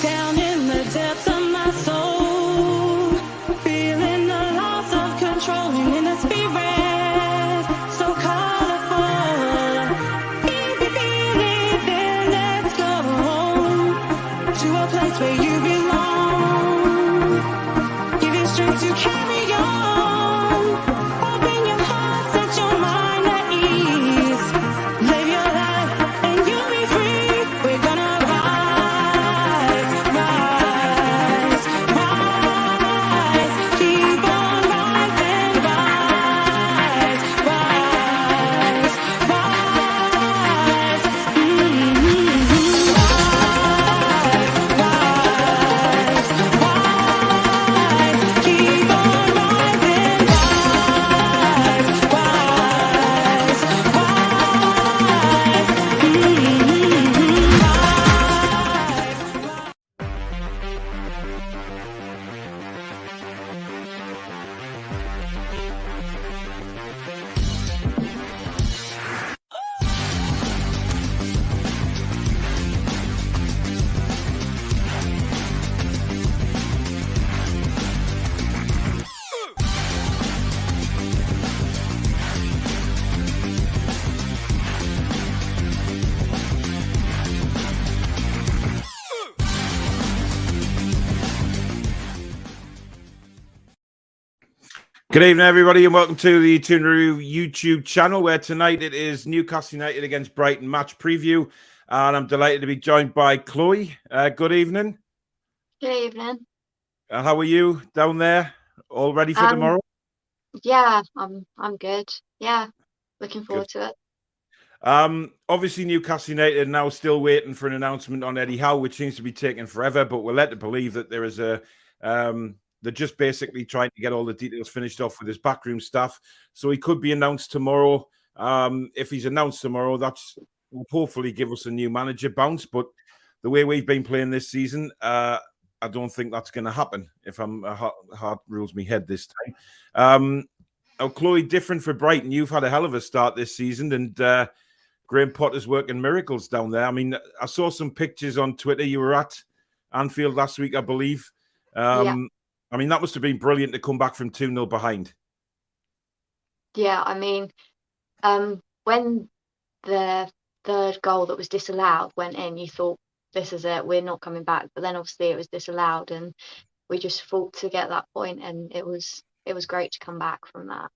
Down in the depths of my soul, feeling the loss of control in the spirit, so colorful. Easy feeling, then let's go to a place where you belong. Give it strength to carry on. Open your heart, set your mind at ease. Live your life and you'll be free. We're gonna rise, rise, rise. Keep on rising, rise, rise, rise. Rise, rise, rise. Keep on rising, rise, rise, rise. Good evening, everybody, and welcome to the Toon YouTube channel, where tonight it is Newcastle United against Brighton match preview, and I'm delighted to be joined by Chloe. Good evening. Good evening. How are you down there? All ready for tomorrow? Yeah, I'm good. Yeah, looking forward to it. Obviously, Newcastle United are now still waiting for an announcement on Eddie Howe, which seems to be taking forever, but we're led to believe that there is a... they're just basically trying to get all the details finished off with his backroom staff. So he could be announced tomorrow. If he's announced tomorrow, that will hopefully give us a new manager bounce. But the way we've been playing this season, I don't think that's going to happen if I'm heart rules me head this time. Chloe, different for Brighton. You've had a hell of a start this season, and Graham Potter's working miracles down there. I mean, I saw some pictures on Twitter. You were at Anfield last week, I believe. Yeah. I mean, that must have been brilliant to come back from 2-0 behind. Yeah, I mean, when the third goal that was disallowed went in, you thought, this is it, we're not coming back. But then obviously it was disallowed, and we just fought to get that point, and it was great to come back from that.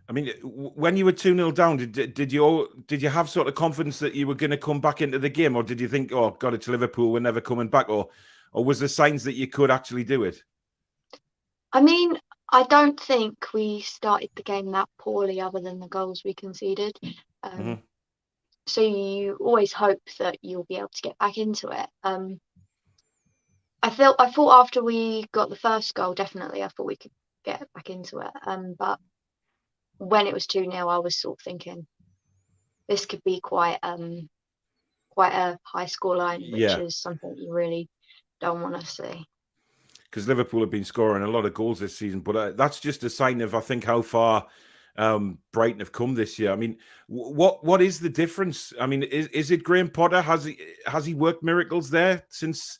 I mean, when you were 2-0 down, did you have sort of confidence that you were going to come back into the game, or did you think, oh God, it's Liverpool, we're never coming back, or was there signs that you could actually do it? I mean, I don't think we started the game that poorly, other than the goals we conceded. So you always hope that you'll be able to get back into it. I thought after we got the first goal, definitely, I thought we could get back into it. But when it was 2-0, I was sort of thinking this could be quite a high scoreline, which is something you really don't want to see. Because Liverpool have been scoring a lot of goals this season, but that's just a sign of, I think, how far Brighton have come this year. I mean, what is the difference? I mean, is it Graham Potter? Has he worked miracles there since?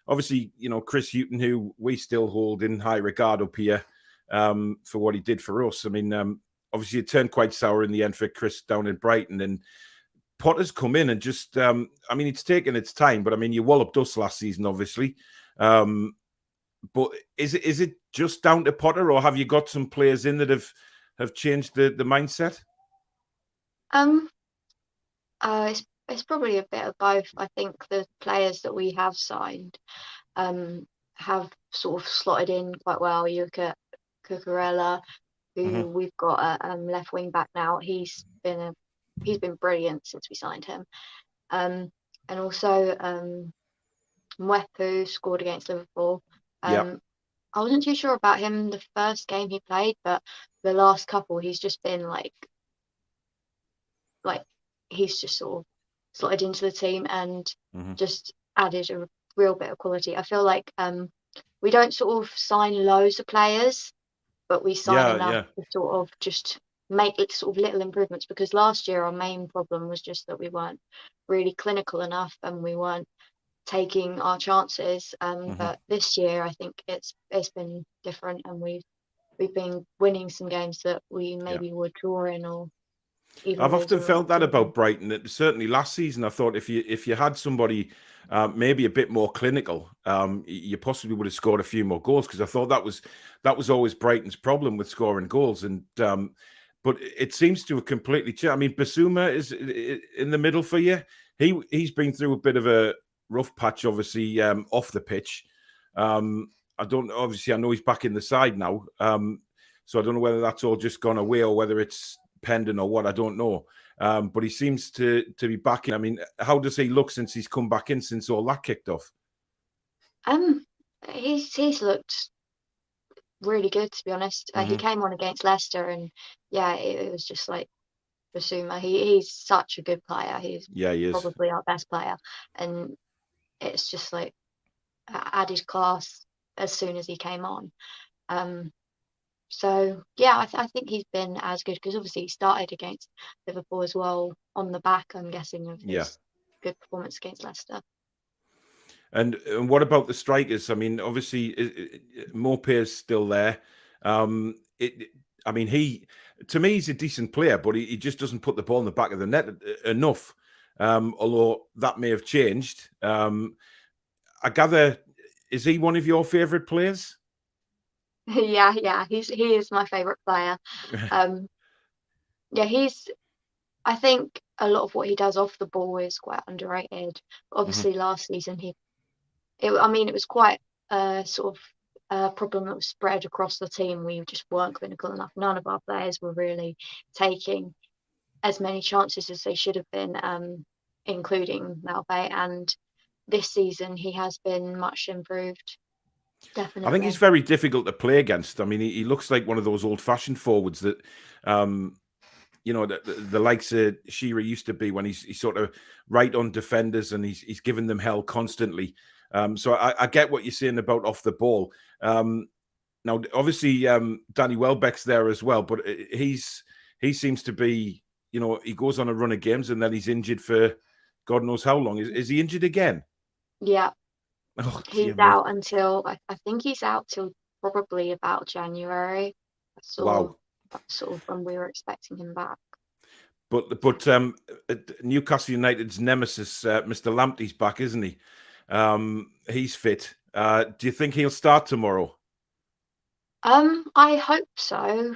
Obviously, you know, Chris Hughton, who we still hold in high regard up here for what he did for us. I mean, obviously it turned quite sour in the end for Chris down in Brighton, and Potter's come in and just, I mean, it's taken its time, but I mean, you walloped us last season, obviously. But is it just down to Potter, or have you got some players in that have changed the mindset? It's probably a bit of both. I think the players that we have signed have sort of slotted in quite well. You look at Cucurella, who we've got a left wing back now. He's been brilliant since we signed him. And also Mwepu scored against Liverpool. I wasn't too sure about him the first game he played, but the last couple he's just been like he's just sort of slotted into the team and just added a real bit of quality. I feel like we don't sort of sign loads of players, but we sign enough to sort of just make it sort of little improvements, because last year our main problem was just that we weren't really clinical enough, and we weren't taking our chances. Mhm. But this year, I think it's been different, and we've been winning some games that we Yeah. maybe would draw in or even I've often losing felt that or about Brighton. Certainly last season, I thought if you had somebody maybe a bit more clinical, you possibly would have scored a few more goals, because I thought that was always Brighton's problem with scoring goals. And but it seems to have completely changed. I mean, Basuma is in the middle for you. He's been through a bit of a rough patch, obviously, off the pitch. I don't obviously I know he's back in the side now. So I don't know whether that's all just gone away or whether it's pending or what. I don't know. But he seems to be back in. I mean, how does he look since he's come back in, since all that kicked off? He's looked really good, to be honest. He came on against Leicester, and yeah, it was just like Basuma. He's such a good player. He's Yeah, he is. probably our best player, and it's just like added class as soon as he came on. So yeah, I think he's been as good, because obviously he started against Liverpool as well on the back, I'm guessing, of Yeah. his good performance against Leicester. And what about the strikers? I mean, obviously, Maupay's still there. I mean, to me, he's a decent player, but he just doesn't put the ball in the back of the net enough. Although that may have changed. I gather, is he one of your favourite players? Yeah, he is my favourite player. Yeah, I think a lot of what he does off the ball is quite underrated. Obviously, last season it was quite a sort of problem that was spread across the team. We just weren't clinical enough. None of our players were really taking as many chances as they should have been, including Lamptey. And this season, he has been much improved. I think he's Definitely. very difficult to play against. I mean, he looks like one of those old-fashioned forwards that, the likes of Shearer used to be, when he's sort of right on defenders and he's giving them hell constantly. So I get what you're saying about off the ball. Now, obviously, Danny Welbeck's there as well, but he seems to be, he goes on a run of games and then he's injured for God knows how long. Is he injured again? Yeah, Oh, he's dear me. out until I think he's out till probably about January. Wow. That's sort of when we were expecting him back. But Newcastle United's nemesis, Mr. Lamptey's back, isn't he? He's fit. Do you think he'll start tomorrow? I hope so.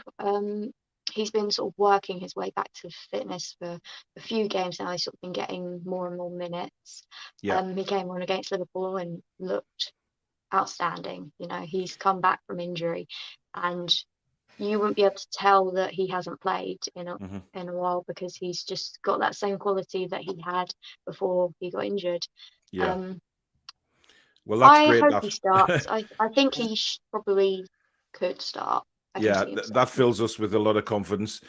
He's been sort of working his way back to fitness for a few games now. He's sort of been getting more and more minutes. Yeah. He came on against Liverpool and looked outstanding. He's come back from injury, and you wouldn't be able to tell that he hasn't played in a while, because he's just got that same quality that he had before he got injured. Yeah. Well, that's I great. hope he starts. I think he probably could start. I can Yeah, see him that starting. fills us with a lot of confidence,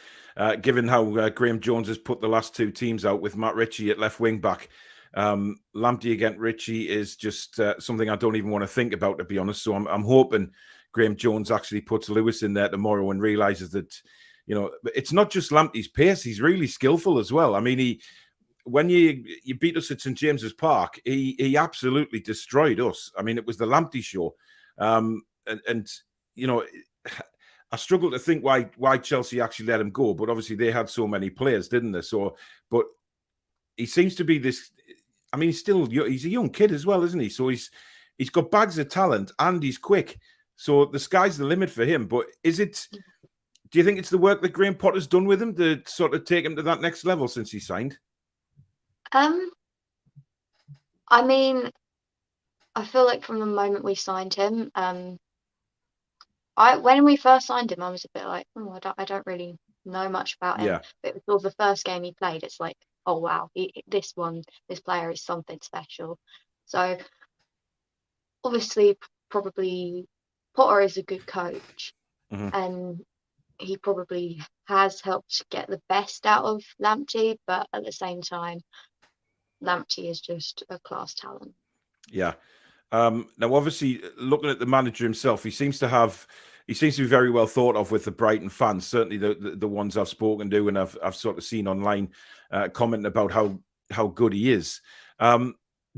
given how Graham Jones has put the last two teams out with Matt Ritchie at left wing back. Lamptey against Ritchie is just something I don't even want to think about, to be honest. So I'm hoping Graham Jones actually puts Lewis in there tomorrow and realizes that, it's not just Lamptey's pace; he's really skillful as well. I mean, when you beat us at St James's Park, he absolutely destroyed us. I mean, it was the Lamptey show, and I struggle to think why Chelsea actually let him go, but obviously they had so many players, didn't they? So, but he seems to be this. I mean, he's a young kid as well, isn't he? So he's got bags of talent and he's quick. So the sky's the limit for him. But do you think it's the work that Graham Potter's done with him to sort of take him to that next level since he signed? I mean, I feel like from the moment we signed him, when we first signed him, I was a bit like, oh, I don't really know much about him. Yeah. But it was sort of the first game he played, it's like, oh wow, this player is something special. So obviously, probably Potter is a good coach, and he probably has helped get the best out of Lamptey, but at the same time, Lamptey is just a class talent. Yeah. Now, obviously, looking at the manager himself, he seems to be very well thought of with the Brighton fans. Certainly, the ones I've spoken to and I've sort of seen online commenting about how good he is.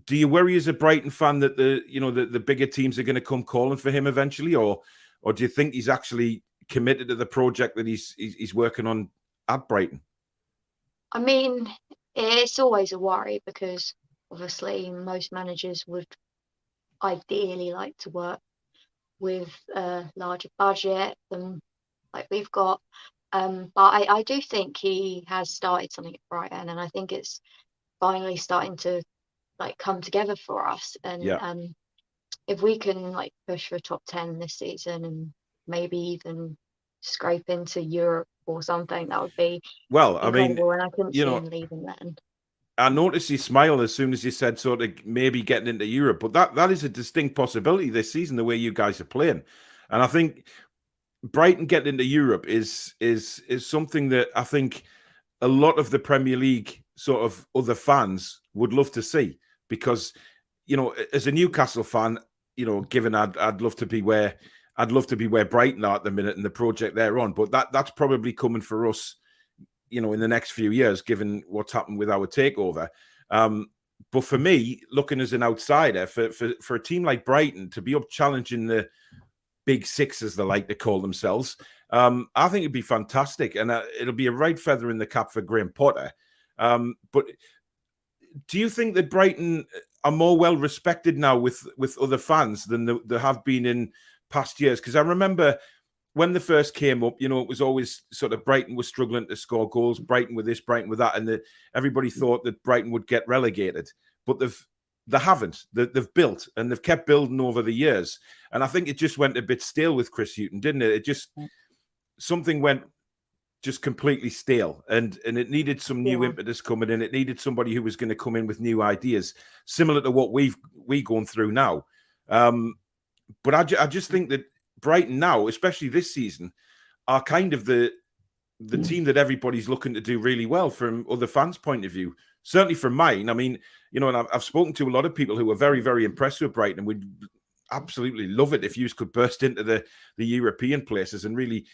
Do you worry as a Brighton fan that the bigger teams are going to come calling for him eventually, or do you think he's actually committed to the project that he's working on at Brighton? I mean, it's always a worry because obviously most managers would ideally like to work with a larger budget than like we've got. But I do think he has started something at Brighton, and I think it's finally starting to like come together for us. And Yeah. If we can like push for top 10 this season and maybe even scrape into Europe or something, that would be Well, I mean, incredible. And I couldn't see him leaving then. I noticed you smile as soon as you said sort of maybe getting into Europe, but that is a distinct possibility this season, the way you guys are playing. And I think Brighton getting into Europe is something that I think a lot of the Premier League sort of other fans would love to see, because, as a Newcastle fan, given I'd love to be where Brighton are at the minute and the project they're on, but that's probably coming for us, in the next few years, given what's happened with our takeover. But for me, looking as an outsider, for a team like Brighton to be up challenging the Big Six, as they like to call themselves, I think it'd be fantastic, and it'll be a right feather in the cap for Graham Potter. But do you think that Brighton are more well respected now with other fans than they have been in past years? Because I remember when they first came up, it was always sort of Brighton was struggling to score goals, Brighton with this, Brighton with that, and everybody thought that Brighton would get relegated, but they haven't. They've built, and they've kept building over the years. And I think it just went a bit stale with Chris Hughton, didn't it? It just, something went just completely stale, and it needed some new impetus coming in. It needed somebody who was going to come in with new ideas, similar to what we're going through now. But I just think that Brighton now, especially this season, are kind of the team that everybody's looking to do really well from other fans' point of view. Certainly from mine. I mean, and I've spoken to a lot of people who are very, very impressed with Brighton, and would absolutely love it if you could burst into the European places and really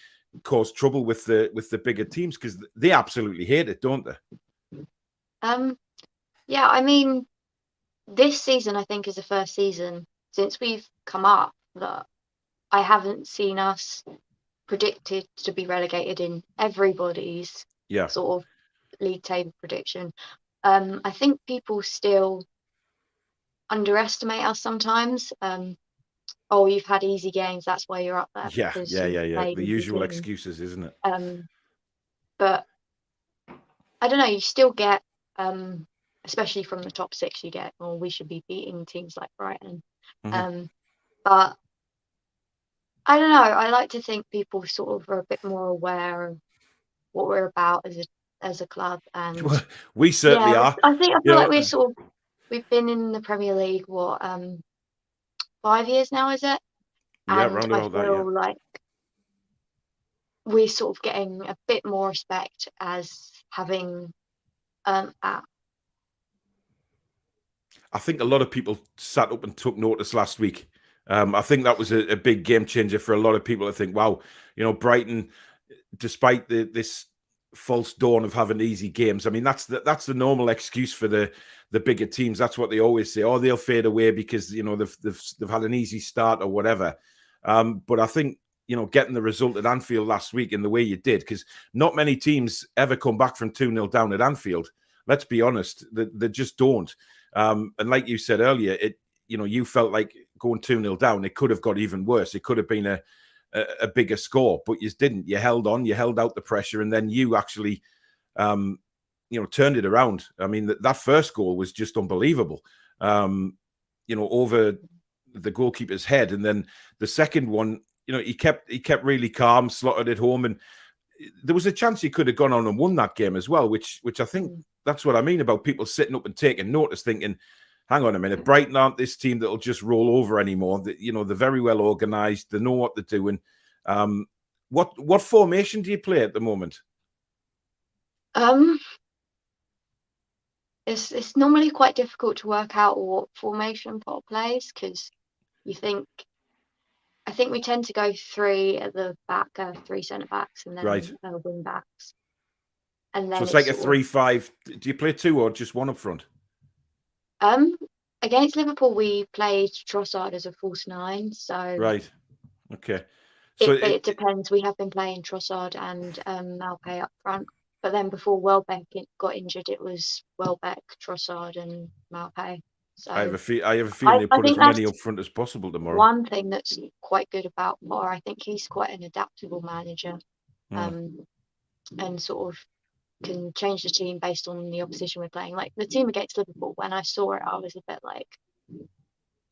cause trouble with the bigger teams, because they absolutely hate it, don't they? Yeah, I mean, this season I think is the first season since we've come up that I haven't seen us predicted to be relegated in everybody's sort of league table prediction. I think people still underestimate us sometimes. Oh, you've had easy games, that's why you're up there. Yeah. The usual excuses, isn't it? But I don't know, you still get, especially from the top six, you get, well, we should be beating teams like Brighton. But I don't know, I like to think people sort of are a bit more aware of what we're about as a club. And well, we certainly are. I feel like we've been in the Premier League, 5 years now, is it? Yeah, and around I about feel that, like we're sort of getting a bit more respect as having I think a lot of people sat up and took notice last week. I think that was a big game changer for a lot of people to think, wow, Brighton, despite this false dawn of having easy games, I mean, that's the normal excuse for the bigger teams. That's what they always say. Oh, they'll fade away because they've had an easy start or whatever. But I think getting the result at Anfield last week in the way you did, because not many teams ever come back from 2-0 down at Anfield. Let's be honest, they just don't. And like you said earlier, you felt like going 2-0 down, it could have got even worse. It could have been a bigger score, but you didn't. You held on, you held out the pressure, and then you actually, turned it around. I mean, that first goal was just unbelievable, over the goalkeeper's head. And then the second one, he kept really calm, slotted it home. And there was a chance he could have gone on and won that game as well, which I think that's what I mean about people sitting up and taking notice, thinking, hang on a minute, Brighton aren't this team that'll just roll over anymore. They're very well organised. They know what they're doing. What formation do you play at the moment? It's normally quite difficult to work out what formation Potter plays, because I think we tend to go three at the back, three centre backs, and then wing backs. And then so it's like a 3-5. Do you play two or just one up front? against Liverpool, we played Trossard as a false nine, so Right. Okay. So it depends. We have been playing Trossard and Malpay up front, but then before Welbeck got injured, it was Welbeck, Trossard, and Malpay. So I have a feeling they I put as think many that's up front as possible tomorrow. one thing that's quite good about Potter. I think he's quite an adaptable manager, and sort of can change the team based on the opposition we're playing. Like the team against Liverpool, when I saw it, I was a bit like,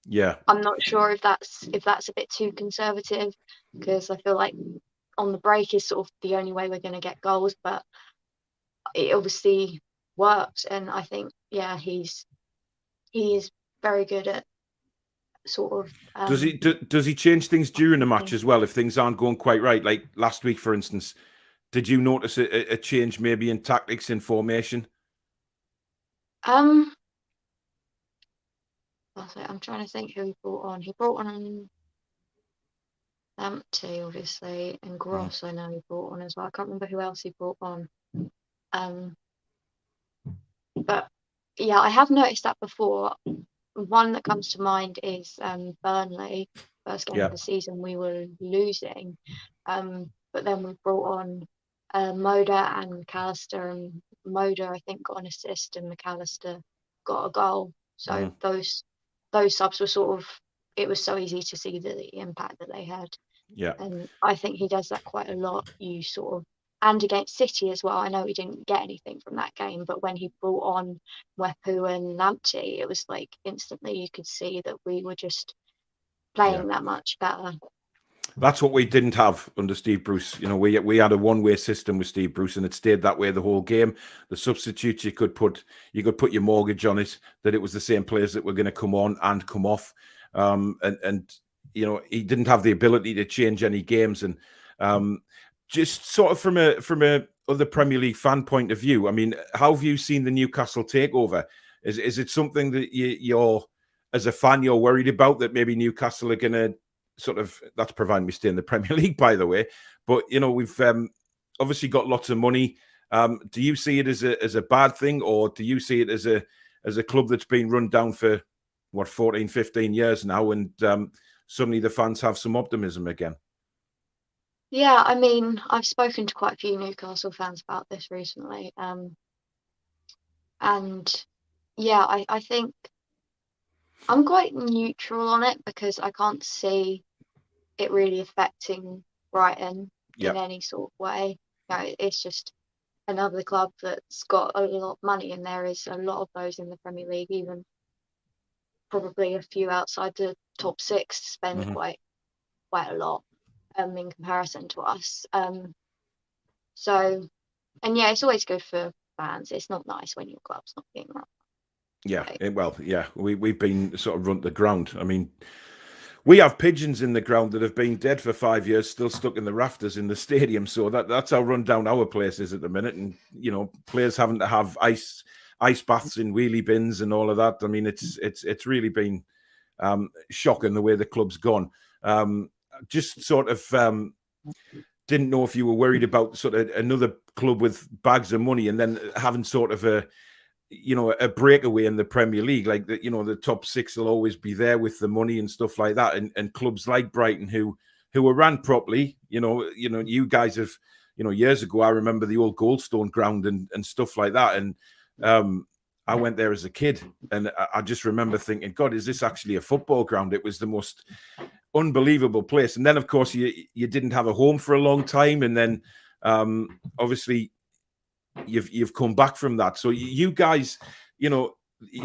Yeah. I'm not sure if that's a bit too conservative, because I feel like on the break is sort of the only way we're going to get goals, but it obviously worked, and I think he is very good at sort of Does he change things during the match as well if things aren't going quite right? Like last week, for instance, did you notice a change maybe in tactics, in formation? I'm trying to think who he brought on. He brought on Lamptey, obviously, and Gross. I know he brought on as well. I can't remember who else he brought on. But yeah, I have noticed that before. One that comes to mind is Burnley. First game of the season, we were losing, but then we brought on Moda and McAllister, and Moda I think got an assist, and McAllister got a goal. So those subs were sort of, it was so easy to see the impact that they had. Yeah. And I think he does that quite a lot. You sort of, and against City as well. I know he didn't get anything from that game, but when he brought on Wepu and Lamptey, it was like instantly you could see that we were just playing that much better. That's what we didn't have under Steve Bruce. You know, we had a one-way system with Steve Bruce, and it stayed that way the whole game. The substitutes you could put your mortgage on it that it was the same players that were going to come on and come off, and you know, he didn't have the ability to change any games. And just sort of from a other Premier League fan point of view, I mean, how have you seen the Newcastle takeover? Is it something that you're as a fan you're worried about, that maybe Newcastle are going to sort of, that's providing me stay in the Premier League, by the way, but you know, we've obviously got lots of money. Do you see it as a bad thing, or do you see it as a club that's been run down for 14, 15 years now, and suddenly the fans have some optimism again? Yeah, I mean, I've spoken to quite a few Newcastle fans about this recently, and yeah, I think I'm quite neutral on it, because I can't see it really affecting Brighton in any sort of way. You know, it's just another club that's got a lot of money, and there is a lot of those in the Premier League, even probably a few outside the top six spend quite a lot in comparison to us. So, and yeah, it's always good for fans. It's not nice when your club's not being run. Yeah, we've been sort of run to the ground. I mean, we have pigeons in the ground that have been dead for 5 years, still stuck in the rafters in the stadium. So that's how run down our place is at the minute. And you know, players having to have ice baths in wheelie bins and all of that. I mean, it's really been shocking the way the club's gone. Just sort of didn't know if you were worried about sort of another club with bags of money and then having sort of a breakaway in the Premier League, like that. You know, the top six will always be there with the money and stuff like that, and clubs like Brighton who were ran properly. You know, you guys have, years ago, I remember the old Goldstone ground and stuff like that, and I went there as a kid, and I just remember thinking, God, is this actually a football ground? It was the most unbelievable place. And then, of course, you didn't have a home for a long time, and then obviously you've come back from that. So you guys, your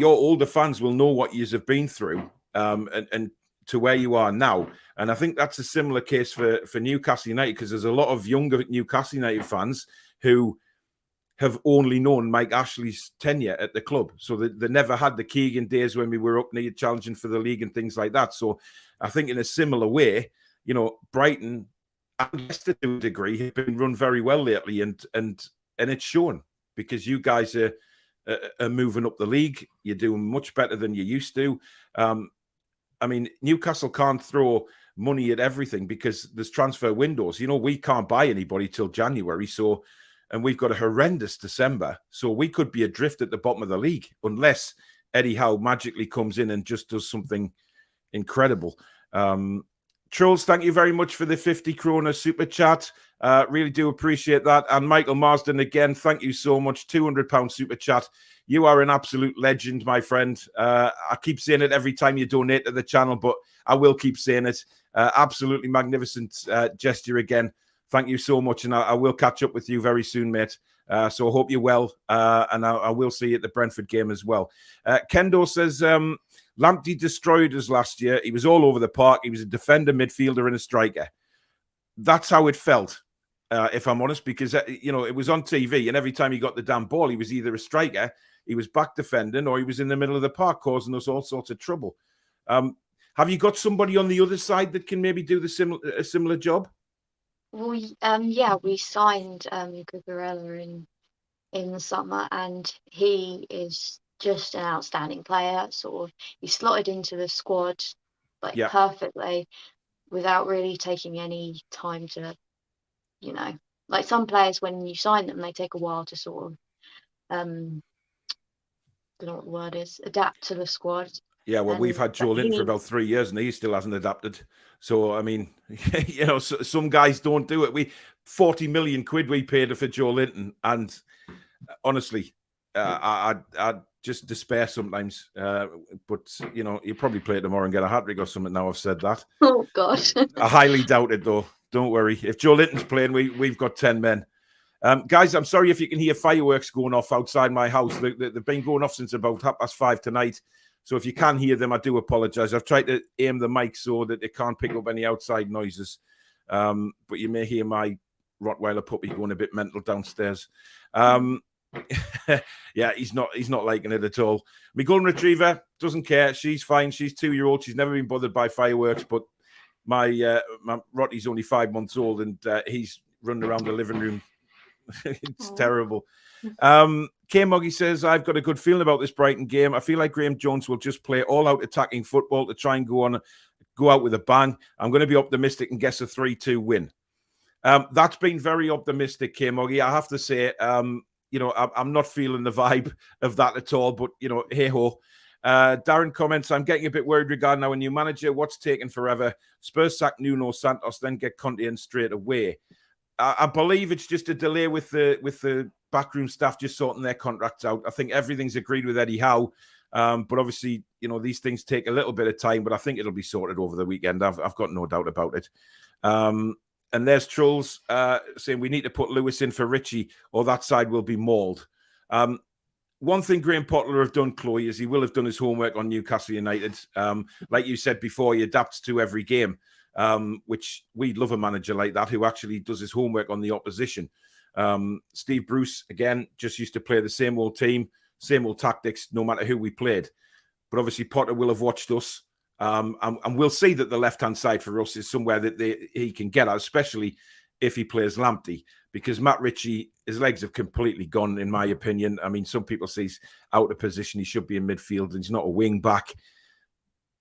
older fans will know what you have been through, and to where you are now. And I think that's a similar case for Newcastle United, because there's a lot of younger Newcastle United fans who have only known Mike Ashley's tenure at the club. So they never had the Keegan days when we were up near challenging for the league and things like that. So I think in a similar way, Brighton, and Leicester to a degree, have been run very well lately, and it's shown, because you guys are moving up the league. You're doing much better than you used to. I mean, Newcastle can't throw money at everything because there's transfer windows. We can't buy anybody till January. And we've got a horrendous December. So we could be adrift at the bottom of the league unless Eddie Howe magically comes in and just does something incredible. Trolls, thank you very much for the 50 kroner super chat. Really do appreciate that. And Michael Marsden, again, thank you so much. £200 super chat. You are an absolute legend, my friend. I keep saying it every time you donate to the channel, but I will keep saying it. Absolutely magnificent gesture again. Thank you so much. And I will catch up with you very soon, mate. So I hope you're well. And I will see you at the Brentford game as well. Kendo says, Lamptey destroyed us last year. He was all over the park. He was a defender, midfielder, and a striker. That's how it felt, if I'm honest, because, it was on TV, and every time he got the damn ball, he was either a striker, he was back defending, or he was in the middle of the park causing us all sorts of trouble. Have you got somebody on the other side that can maybe do a similar job? Well, we signed Cucurella in the summer, and he is just an outstanding player. Sort of, he slotted into the squad perfectly without really taking any time to, like some players, when you sign them, they take a while to sort of, don't know what the word is, adapt to the squad. Yeah, well, we've had Joel in for about 3 years and he still hasn't adapted. So, I mean, some guys don't do it. 40 million quid we paid for Joel Linton, and honestly, I just despair sometimes. But you probably play it tomorrow and get a hat-trick or something. Now I've said that. Oh God! I highly doubt it, though. Don't worry. If Joel Linton's playing, we've got 10 men. Guys, I'm sorry if you can hear fireworks going off outside my house. They've been going off since about 5:30 tonight. So if you can hear them, I do apologize. I've tried to aim the mic so that it can't pick up any outside noises. But you may hear my Rottweiler puppy going a bit mental downstairs. Yeah, he's not liking it at all. My golden retriever doesn't care. She's fine. She's 2-year-old. She's never been bothered by fireworks. But my Rotty's only 5 months old, and he's running around the living room. It's terrible. K Moggy says, I've got a good feeling about this Brighton game. I feel like Graham Jones will just play all out attacking football to try and go out with a bang. I'm going to be optimistic and guess a 3-2 win. That's been very optimistic, K Moggy. I have to say, I'm not feeling the vibe of that at all, but hey ho. Darren comments, I'm getting a bit worried regarding our new manager. What's taking forever? Spurs sack Nuno Santos, then get Conte in straight away. I believe it's just a delay with the backroom staff just sorting their contracts out. I think everything's agreed with Eddie Howe, but obviously, these things take a little bit of time. But I think it'll be sorted over the weekend. I've got no doubt about it. And there's Trolls saying we need to put Lewis in for Richie, or that side will be mauled. One thing Graham Potter have done, Chloe, is he will have done his homework on Newcastle United. Like you said before, he adapts to every game. Which we'd love a manager like that who actually does his homework on the opposition. Steve Bruce, again, just used to play the same old team, same old tactics, no matter who we played. But obviously Potter will have watched us, and we'll see that the left-hand side for us is somewhere that he can get at, especially if he plays Lamptey, because Matt Ritchie, his legs have completely gone, in my opinion. I mean, some people say he's out of position. He should be in midfield, and he's not a wing back.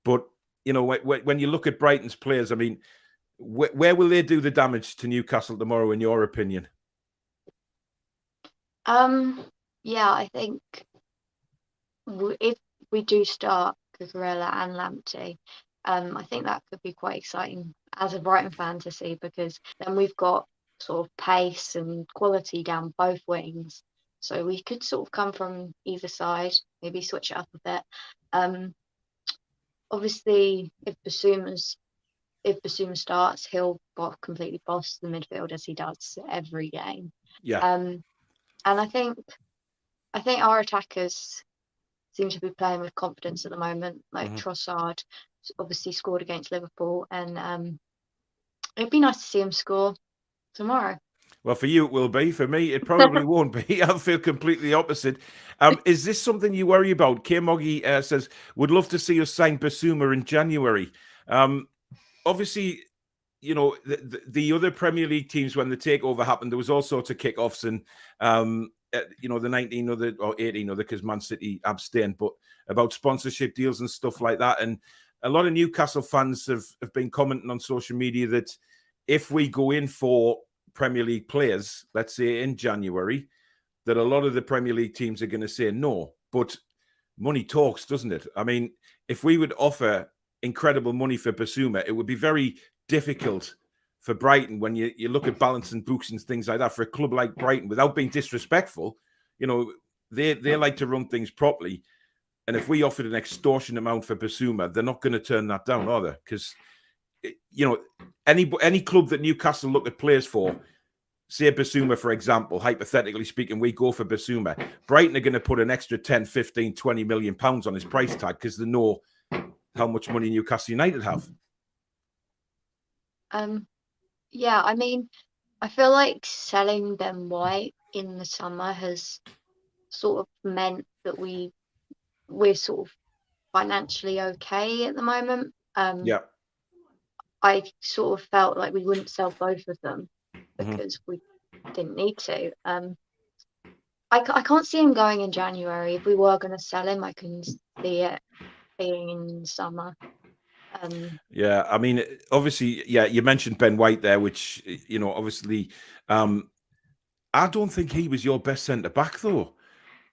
But when you look at Brighton's players, I mean, where will they do the damage to Newcastle tomorrow, in your opinion? I think if we do start Cucurella and Lamptey, I think that could be quite exciting as a Brighton fan to see, because then we've got sort of pace and quality down both wings. So we could sort of come from either side, maybe switch it up a bit. Obviously, if Basuma starts, he'll completely boss the midfield as he does every game. Yeah. And I think our attackers seem to be playing with confidence at the moment. Like Trossard obviously scored against Liverpool, and it'd be nice to see him score tomorrow. Well, for you it will be. For me, it probably won't be. I feel completely opposite. Is this something you worry about? K Moggy says, would love to see us sign Basuma in January. Obviously, the other Premier League teams, when the takeover happened, there was all sorts of kickoffs and, the 19 other or 18 other, because Man City abstained, but about sponsorship deals and stuff like that. And a lot of Newcastle fans have been commenting on social media that if we go in for Premier League players, let's say in January, that a lot of the Premier League teams are going to say no. But money talks, doesn't it? I mean, if we would offer incredible money for Basuma, it would be very difficult for Brighton when you look at balancing books and things like that. For a club like Brighton, without being disrespectful, they like to run things properly. And if we offered an extortion amount for Basuma, they're not going to turn that down, are they? Because, any club that Newcastle look at players for, say Basuma, for example, hypothetically speaking, we go for Basuma. Brighton are going to put an extra 10, 15, 20 million pounds on his price tag because they know how much money Newcastle United have. Yeah, I mean, I feel like selling Ben White in the summer has sort of meant that we're sort of financially okay at the moment. Yeah. I sort of felt like we wouldn't sell both of them because we didn't need to. I can't see him going in January. If we were going to sell him, I can see it being in summer. Yeah, I mean, obviously, yeah, you mentioned Ben White there, which, obviously, I don't think he was your best centre back, though.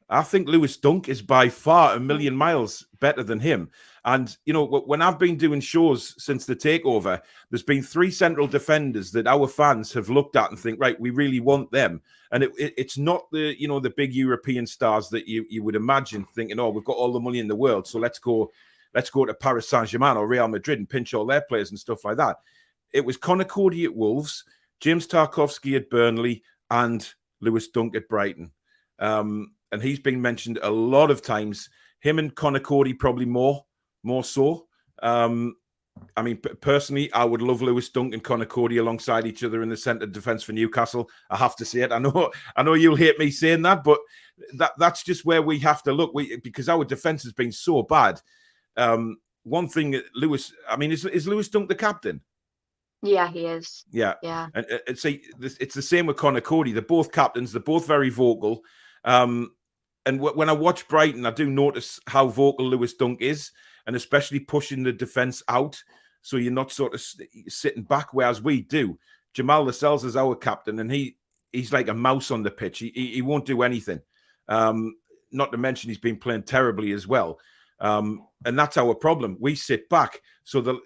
I think Lewis Dunk is by far a million miles better than him. And, when I've been doing shows since the takeover, there's been 3 central defenders that our fans have looked at and think, right, we really want them. And it's not the big European stars that you would imagine thinking, oh, we've got all the money in the world, so let's go to Paris Saint-Germain or Real Madrid and pinch all their players and stuff like that. It was Conor Cody at Wolves, James Tarkowski at Burnley, and Lewis Dunk at Brighton. And he's been mentioned a lot of times. Him and Conor Cody probably more so. I mean, personally, I would love Lewis Dunk and Conor Cody alongside each other in the centre defence for Newcastle. I have to say it. I know you'll hate me saying that, but that's just where we have to look. Because our defence has been so bad. One thing, Lewis, I mean, is Lewis Dunk the captain? Yeah, he is. Yeah. And see, it's the same with Conor Cody. They're both captains. They're both very vocal. And when I watch Brighton, I do notice how vocal Lewis Dunk is, and especially pushing the defence out. So you're not sort of sitting back, whereas we do. Jamal Lascelles is our captain, and he's like a mouse on the pitch. He won't do anything. Not to mention he's been playing terribly as well. And that's our problem. We sit back. So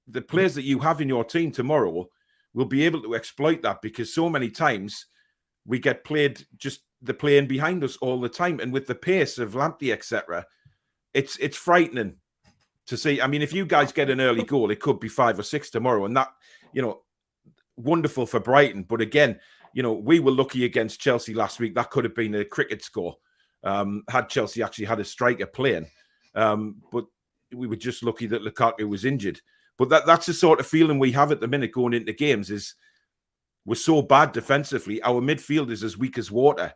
the players that you have in your team tomorrow will be able to exploit that, because so many times we get played just the playing behind us all the time. And with the pace of Lamptey, etc., it's frightening to see. I mean, if you guys get an early goal, it could be 5 or 6 tomorrow. And that, wonderful for Brighton. But again, we were lucky against Chelsea last week. That could have been a cricket score had Chelsea actually had a striker playing. But we were just lucky that Lukaku was injured. But that's the sort of feeling we have at the minute going into games is we're so bad defensively. Our midfield is as weak as water.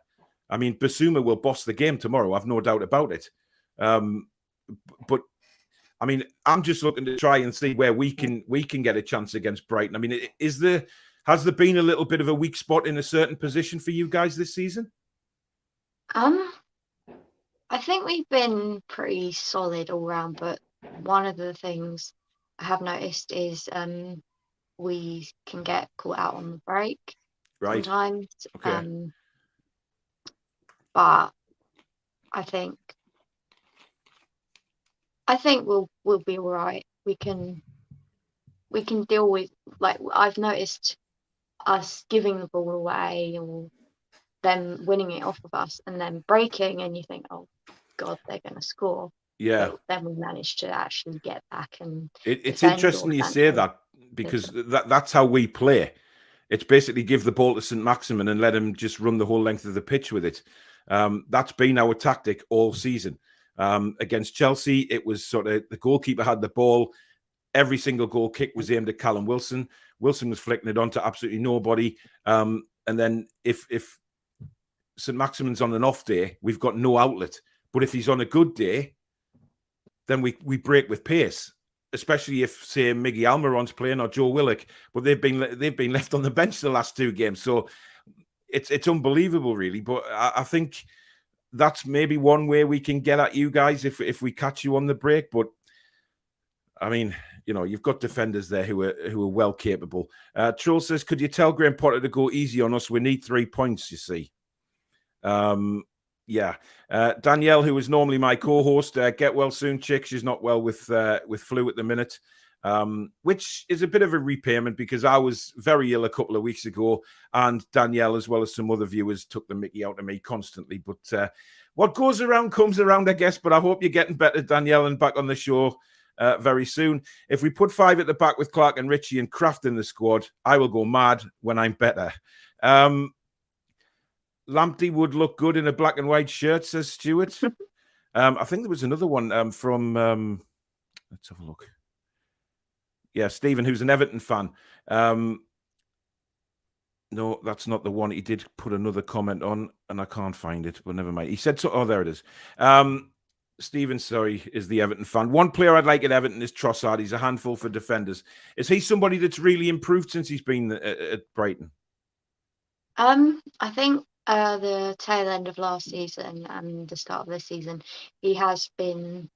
I mean, Basuma will boss the game tomorrow. I've no doubt about it. But I mean, I'm just looking to try and see where we can get a chance against Brighton. I mean, has there been a little bit of a weak spot in a certain position for you guys this season? I think we've been pretty solid all round, but one of the things I have noticed is we can get caught out on the break sometimes. Okay. But I think we'll be all right. We can deal with, like, I've noticed us giving the ball away or them winning it off of us and then breaking, and you think, oh God, they're going to score. Yeah. But then we managed to actually get back and it's interesting you say that, because that's how we play. It's basically give the ball to St. Maximin and let him just run the whole length of the pitch with it. That's been our tactic all season. Against Chelsea, it was sort of the goalkeeper had the ball. Every single goal kick was aimed at Callum Wilson. Wilson was flicking it on to absolutely nobody. And then if St. Maximin's on an off day, we've got no outlet. But if he's on a good day, then we break with pace. Especially if, say, Miggy Almiron's playing or Joe Willock, but they've been left on the bench the last 2 games. So it's unbelievable, really. But I think that's maybe one way we can get at you guys if we catch you on the break. But I mean, you've got defenders there who are well capable. Troll says, could you tell Graham Potter to go easy on us? We need 3 points, you see. Yeah. Danielle, who is normally my co-host, get well soon, chick. She's not well with flu at the minute, which is a bit of a repayment because I was very ill a couple of weeks ago, and Danielle, as well as some other viewers, took the mickey out of me constantly. But what goes around comes around, I guess. But I hope you're getting better, Danielle, and back on the show very soon. If we put 5 at the back with Clark and Richie and Kraft in the squad, I will go mad when I'm better. Lamptey would look good in a black and white shirt, says Stuart. I think there was another one from, let's have a look. Yeah, Stephen, who's an Everton fan. No, that's not the one. He did put another comment on, and I can't find it, but never mind. He said, so, oh, there it is. Stephen, sorry, is the Everton fan. One player I'd like at Everton is Trossard. He's a handful for defenders. Is he somebody that's really improved since he's been at Brighton? I think the tail end of last season and the start of this season, he has been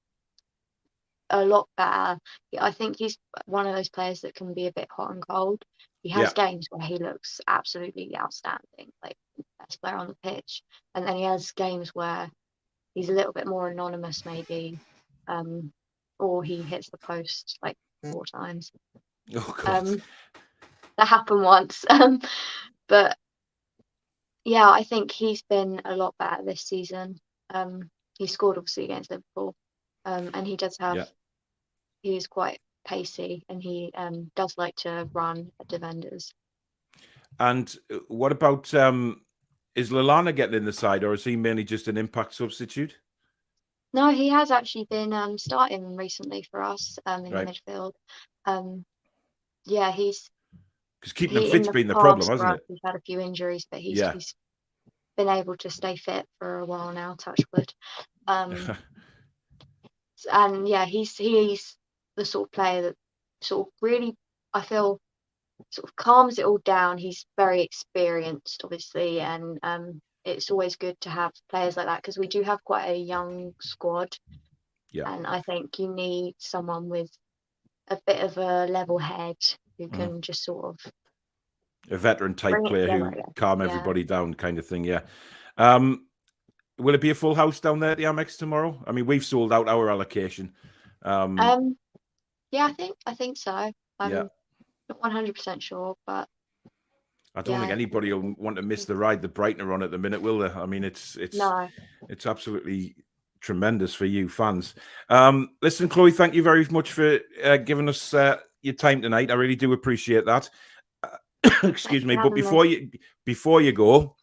a lot better. I think he's one of those players that can be a bit hot and cold. He has games where he looks absolutely outstanding, like best player on the pitch, and then he has games where he's a little bit more anonymous, maybe, or he hits the post like 4 times. Oh God. That happened once, but. Yeah, I think he's been a lot better this season. He scored obviously against Liverpool, and he does have. He is quite pacey, and he does like to run at defenders. And what about is Lallana getting in the side, or is he mainly just an impact substitute? No, he has actually been starting recently for us in the midfield. Yeah, he's. Because keeping him fit's been the problem, hasn't it? He's had a few injuries, but he's been able to stay fit for a while now, touch wood. And yeah, he's the sort of player that sort of really, I feel, sort of calms it all down. He's very experienced, obviously, and it's always good to have players like that because we do have quite a young squad. Yeah. And I think you need someone with a bit of a level head who can just sort of a veteran type player who calm everybody down, kind of thing. Yeah. Will it be a full house down there at the Amex tomorrow? I mean, we've sold out our allocation. Yeah, I think so. I'm not 100% sure, but I don't think anybody will want to miss the ride that Brighton are on at the minute, will they? I mean, it's absolutely tremendous for you fans. Listen, Chloe, thank you very much for giving us your time tonight. I really do appreciate that. Excuse me, but before you go,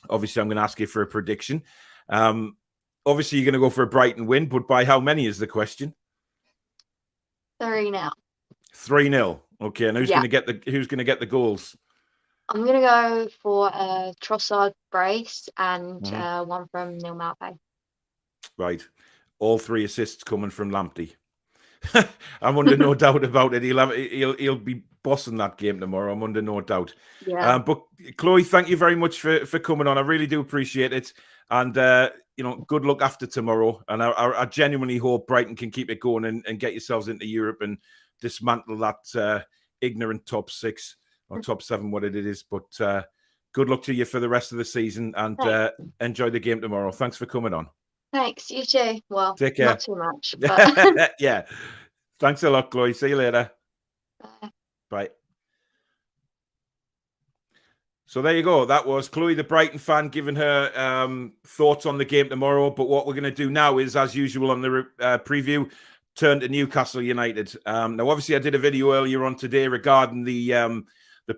obviously I'm going to ask you for a prediction. Obviously you're going to go for a Brighton win, but by how many is the question? 3-0. 3-0. Okay, and who's going to get the goals? I'm going to go for a Trossard brace and one from Neil Maupay. Right. All 3 assists coming from Lamptey. I'm under no doubt about it. He'll be bossing that game tomorrow. I'm under no doubt. Yeah. But Chloe, thank you very much for coming on. I really do appreciate it. And good luck after tomorrow. And I genuinely hope Brighton can keep it going and get yourselves into Europe and dismantle that ignorant top 6 or top 7, what it is. But good luck to you for the rest of the season and enjoy the game tomorrow. Thanks for coming on. Thanks, you too. Well, take care. Not too much. But... yeah. Thanks a lot, Chloe. See you later. Bye. Bye. So there you go. That was Chloe, the Brighton fan, giving her thoughts on the game tomorrow. But what we're going to do now is, as usual on the preview, turn to Newcastle United. Now, obviously, I did a video earlier on today regarding the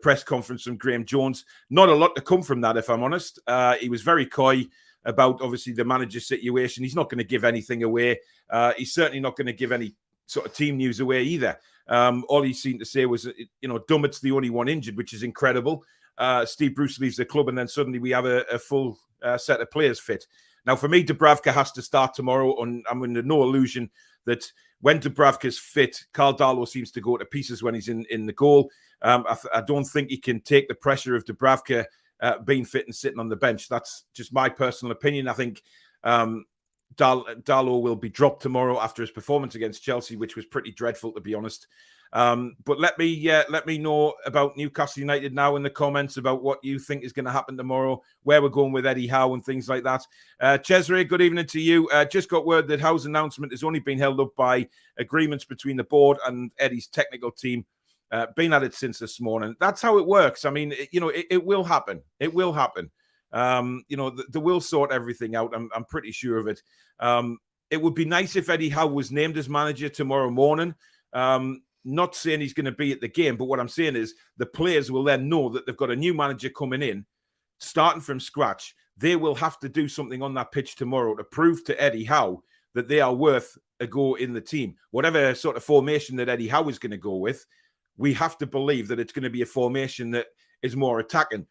press conference from Graham Jones. Not a lot to come from that, if I'm honest. He was very coy about, obviously, the manager's situation. He's not going to give anything away. He's certainly not going to give any sort of team news away either. All he seemed to say was, Dummett's the only one injured, which is incredible. Steve Bruce leaves the club, and then suddenly we have a full set of players fit. Now, for me, Dubravka has to start tomorrow, and I'm under no illusion that when Dubravka's fit, Karl Darlow seems to go to pieces when he's in the goal. I don't think he can take the pressure of Dubravka being fit and sitting on the bench. That's just my personal opinion. I think Darlow will be dropped tomorrow after his performance against Chelsea, which was pretty dreadful, to be honest. But let me know about Newcastle United now in the comments about what you think is going to happen tomorrow, where we're going with Eddie Howe and things like that. Cesare, good evening to you. Just got word that Howe's announcement has only been held up by agreements between the board and Eddie's technical team. Been at it since this morning. That's how it works. I mean, it will happen. It will happen. They will sort everything out. I'm pretty sure of it. It would be nice if Eddie Howe was named as manager tomorrow morning. Not saying he's going to be at the game, but what I'm saying is the players will then know that they've got a new manager coming in, starting from scratch. They will have to do something on that pitch tomorrow to prove to Eddie Howe that they are worth a go in the team. Whatever sort of formation that Eddie Howe is going to go with, we have to believe that it's going to be a formation that is more attacking.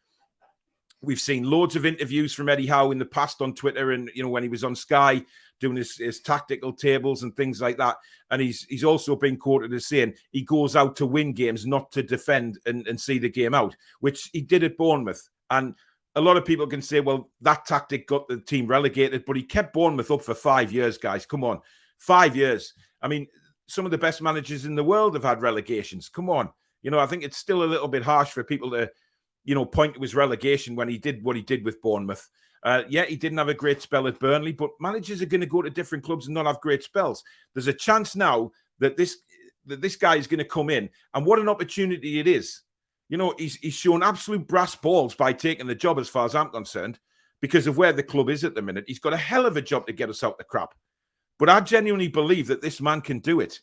We've seen loads of interviews from Eddie Howe in the past on Twitter and, when he was on Sky doing his tactical tables and things like that. And he's also been quoted as saying he goes out to win games, not to defend and see the game out, which he did at Bournemouth. And a lot of people can say, well, that tactic got the team relegated, but he kept Bournemouth up for 5 years, guys. Come on, 5 years. I mean, some of the best managers in the world have had relegations. Come on. I think it's still a little bit harsh for people to, point to his relegation when he did what he did with Bournemouth. He didn't have a great spell at Burnley, but managers are going to go to different clubs and not have great spells. There's a chance now that this guy is going to come in, and what an opportunity it is. He's shown absolute brass balls by taking the job as far as I'm concerned because of where the club is at the minute. He's got a hell of a job to get us out the crap. But I genuinely believe that this man can do it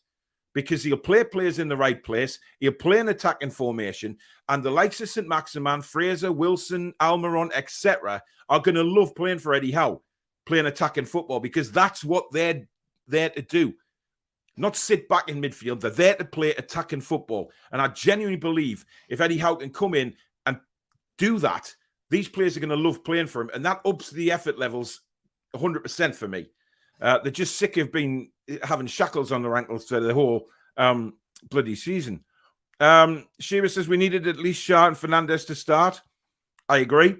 because he'll play players in the right place. He'll play an attacking formation, and the likes of St. Maximin, Fraser, Wilson, Almiron, etc. are going to love playing for Eddie Howe, playing attacking football, because that's what they're there to do. Not sit back in midfield. They're there to play attacking football. And I genuinely believe if Eddie Howe can come in and do that, these players are going to love playing for him, and that ups the effort levels 100% for me. They're just sick of having shackles on their ankles for the whole bloody season. Shearer says we needed at least Shah and Fernandez to start. I agree.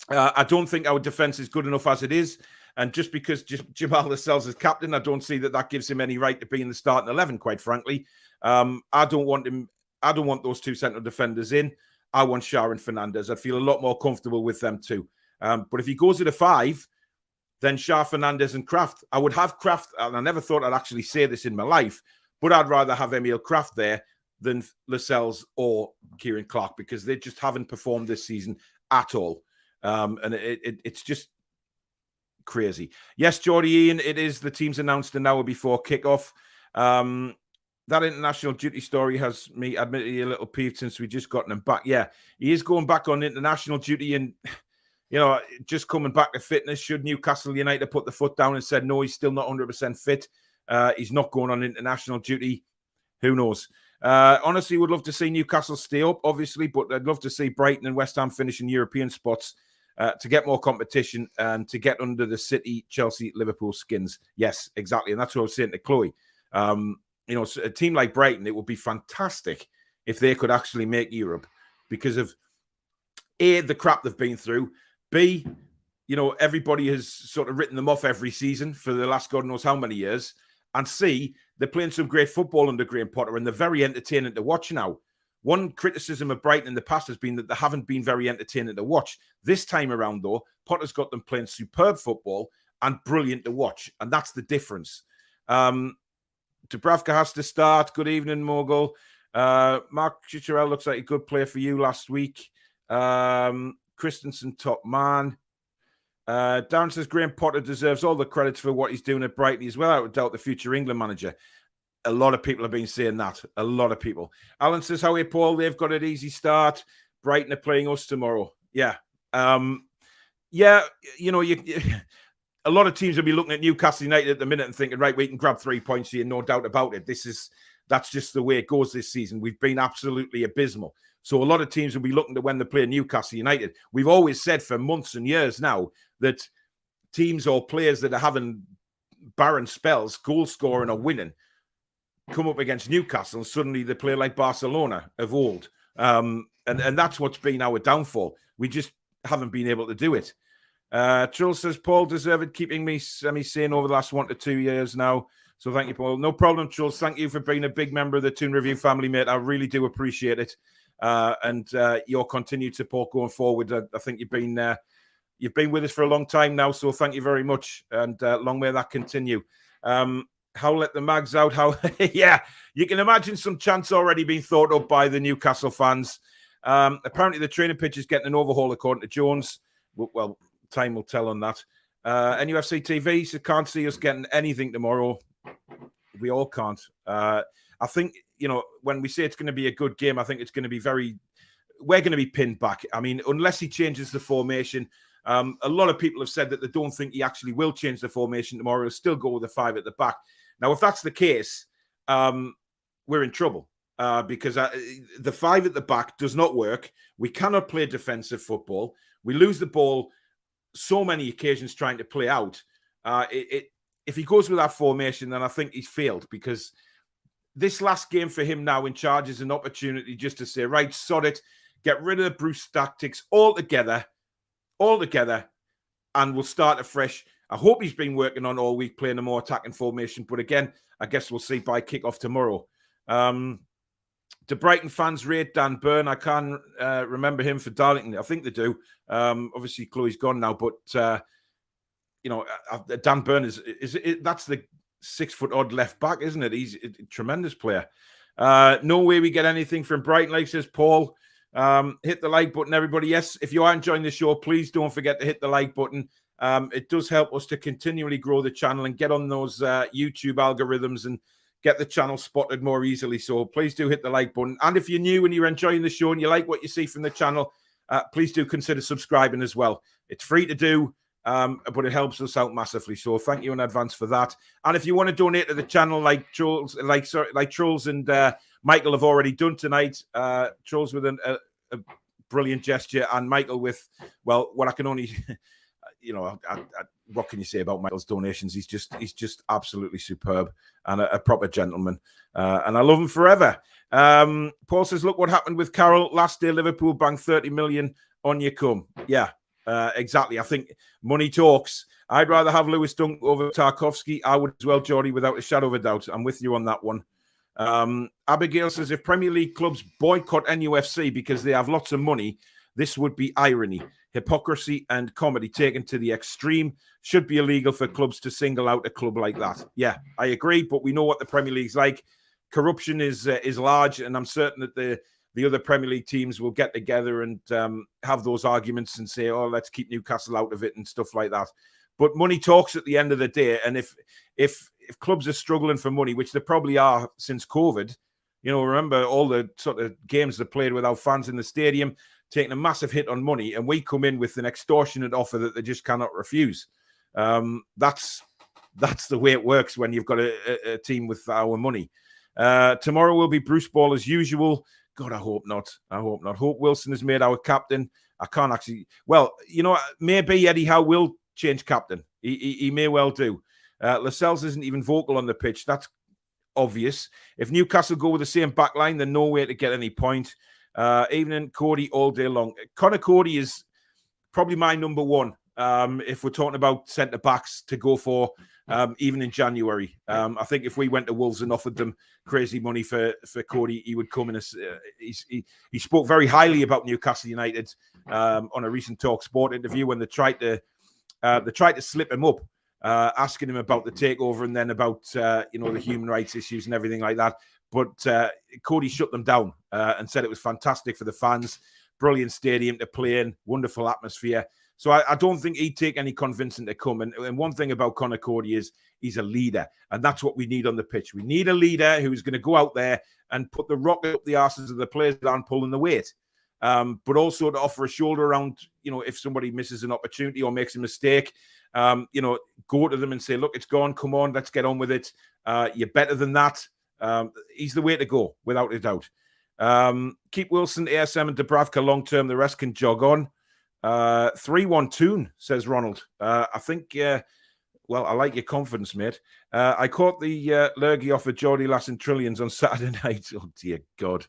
I don't think our defence is good enough as it is. And just because Jamal Lascelles is captain, I don't see that gives him any right to be in the starting 11, quite frankly. I don't want him. I don't want those two central defenders in. I want Shah and Fernandez. I'd feel a lot more comfortable with them too. But if he goes at a 5, then Shah, Fernandez and Kraft. I would have Kraft, and I never thought I'd actually say this in my life, but I'd rather have Emil Kraft there than Lascelles or Kieran Clark because they just haven't performed this season at all. And it's just crazy. Yes, Geordie Ian, it is. The team's announced an hour before kickoff. That international duty story has me admittedly a little peeved since we just gotten him back. Yeah, he is going back on international duty and, just coming back to fitness. Should Newcastle United put the foot down and said, no, he's still not 100% fit. He's not going on international duty. Who knows? Honestly, would love to see Newcastle stay up, obviously, but I'd love to see Brighton and West Ham finishing European spots to get more competition and to get under the City, Chelsea, Liverpool skins. Yes, exactly. And that's what I was saying to Chloe. A team like Brighton, it would be fantastic if they could actually make Europe because of A, the crap they've been through, B, everybody has sort of written them off every season for the last God knows how many years, and C, they're playing some great football under Graham Potter and they're very entertaining to watch now. One criticism of Brighton in the past has been that they haven't been very entertaining to watch. This time around, though, Potter's got them playing superb football and brilliant to watch, and that's the difference. Dubravka has to start. Good evening, Mogul. Mark Chicharel looks like a good player for you last week. Christensen, top man. Darren says Graham Potter deserves all the credit for what he's doing at Brighton as well. I would doubt the future England manager. A lot of people have been saying that. A lot of people. Alan says, how are you, Paul? They've got an easy start. Brighton are playing us tomorrow. Yeah. A lot of teams will be looking at Newcastle United at the minute and thinking, right, we can grab 3 points here, no doubt about it. That's just the way it goes this season. We've been absolutely abysmal. So a lot of teams will be looking to when they play Newcastle United. We've always said for months and years now that teams or players that are having barren spells, goal scoring or winning, come up against Newcastle and suddenly they play like Barcelona of old. And that's what's been our downfall. We just haven't been able to do it. Trill says, Paul deserved keeping me semi-sane over the last 1 to 2 years now. So thank you, Paul. No problem, Jules. Thank you for being a big member of the Toon Review family, mate. I really do appreciate it. And your continued support going forward. I think you've been with us for a long time now, so thank you very much. And long may that continue. How let the mags out? How? Yeah, you can imagine some chants already being thought up by the Newcastle fans. Apparently, the training pitch is getting an overhaul, according to Jones. Well, time will tell on that. NUFC TV, so can't see us getting anything tomorrow. We all can't. I think, when we say it's going to be a good game, I think it's going to be we're going to be pinned back. I mean, unless he changes the formation. A lot of people have said that they don't think he actually will change the formation tomorrow. He'll still go with the 5 at the back. Now, if that's the case, we're in trouble because the 5 at the back does not work. We cannot play defensive football. We lose the ball so many occasions trying to play out. If he goes with that formation, then I think he's failed, because this last game for him now in charge is an opportunity just to say, right, sod it, get rid of the Bruce tactics altogether, and we'll start afresh. I hope he's been working on all week playing a more attacking formation, but again, I guess we'll see by kick-off tomorrow. Do Brighton fans rate Dan Burn? I can't remember him for Darlington. I think they do. Obviously, Chloe's gone now, but Dan Burn that's the 6-foot-odd left back, isn't it? He's a tremendous player. No way we get anything from Brighton, like says Paul. Hit the like button, everybody. Yes, if you are enjoying the show, please don't forget to hit the like button. It does help us to continually grow the channel and get on those YouTube algorithms and get the channel spotted more easily. So please do hit the like button. And if you're new and you're enjoying the show and you like what you see from the channel, please do consider subscribing as well. It's free to do, but it helps us out massively. So thank you in advance for that. And if you want to donate to the channel, like Trolls and Michael have already done tonight, Trolls with a brilliant gesture, and Michael with, well, what I can only... what can you say about Michael's donations? He's just absolutely superb and a proper gentleman. And I love him forever. Paul says, look what happened with Carroll. Last day, Liverpool banked 30 million on you come. Yeah, exactly. I think money talks. I'd rather have Lewis Dunk over Tarkovsky. I would as well, Geordie, without a shadow of a doubt. I'm with you on that one. Abigail says, if Premier League clubs boycott NUFC because they have lots of money, this would be irony. Hypocrisy and comedy taken to the extreme. Should be illegal for clubs to single out a club like that. Yeah, I agree, but we know what the Premier League's like. Corruption is large, and I'm certain that the other Premier League teams will get together and have those arguments and say, oh, let's keep Newcastle out of it and stuff like that. But money talks at the end of the day, and if clubs are struggling for money, which they probably are since COVID, remember all the sort of games they played without fans in the stadium, taking a massive hit on money, and we come in with an extortionate offer that they just cannot refuse. That's the way it works when you've got a team with our money. Tomorrow will be Bruce Ball as usual. God, I hope not. Hope Wilson is made our captain. I can't actually... Well, maybe Eddie Howe will change captain. He may well do. Lascelles isn't even vocal on the pitch. That's obvious. If Newcastle go with the same back line, then no way to get any point. Evening, Cody all day long. Connor Cody is probably my number one if we're talking about centre-backs to go for even in January. I think if we went to Wolves and offered them crazy money for Cody, he would come in as... he spoke very highly about Newcastle United on a recent Talk Sport interview when they tried to slip him up, asking him about the takeover and then about the human rights issues and everything like that. But Cody shut them down and said it was fantastic for the fans, brilliant stadium to play in, wonderful atmosphere. So I don't think he'd take any convincing to come. And one thing about Connor Cody is he's a leader, and that's what we need on the pitch. We need a leader who's going to go out there and put the rocket up the arses of the players that aren't pulling the weight, but also to offer a shoulder around, if somebody misses an opportunity or makes a mistake, go to them and say, look, it's gone, come on, let's get on with it. You're better than that. He's the way to go, without a doubt. Keep Wilson, ASM, and Dubravka long-term. The rest can jog on. 3-1 Toon, says Ronald. I think, I like your confidence, mate. I caught the Lurgy off of Geordie Lass and Trillions on Saturday night. Oh, dear God.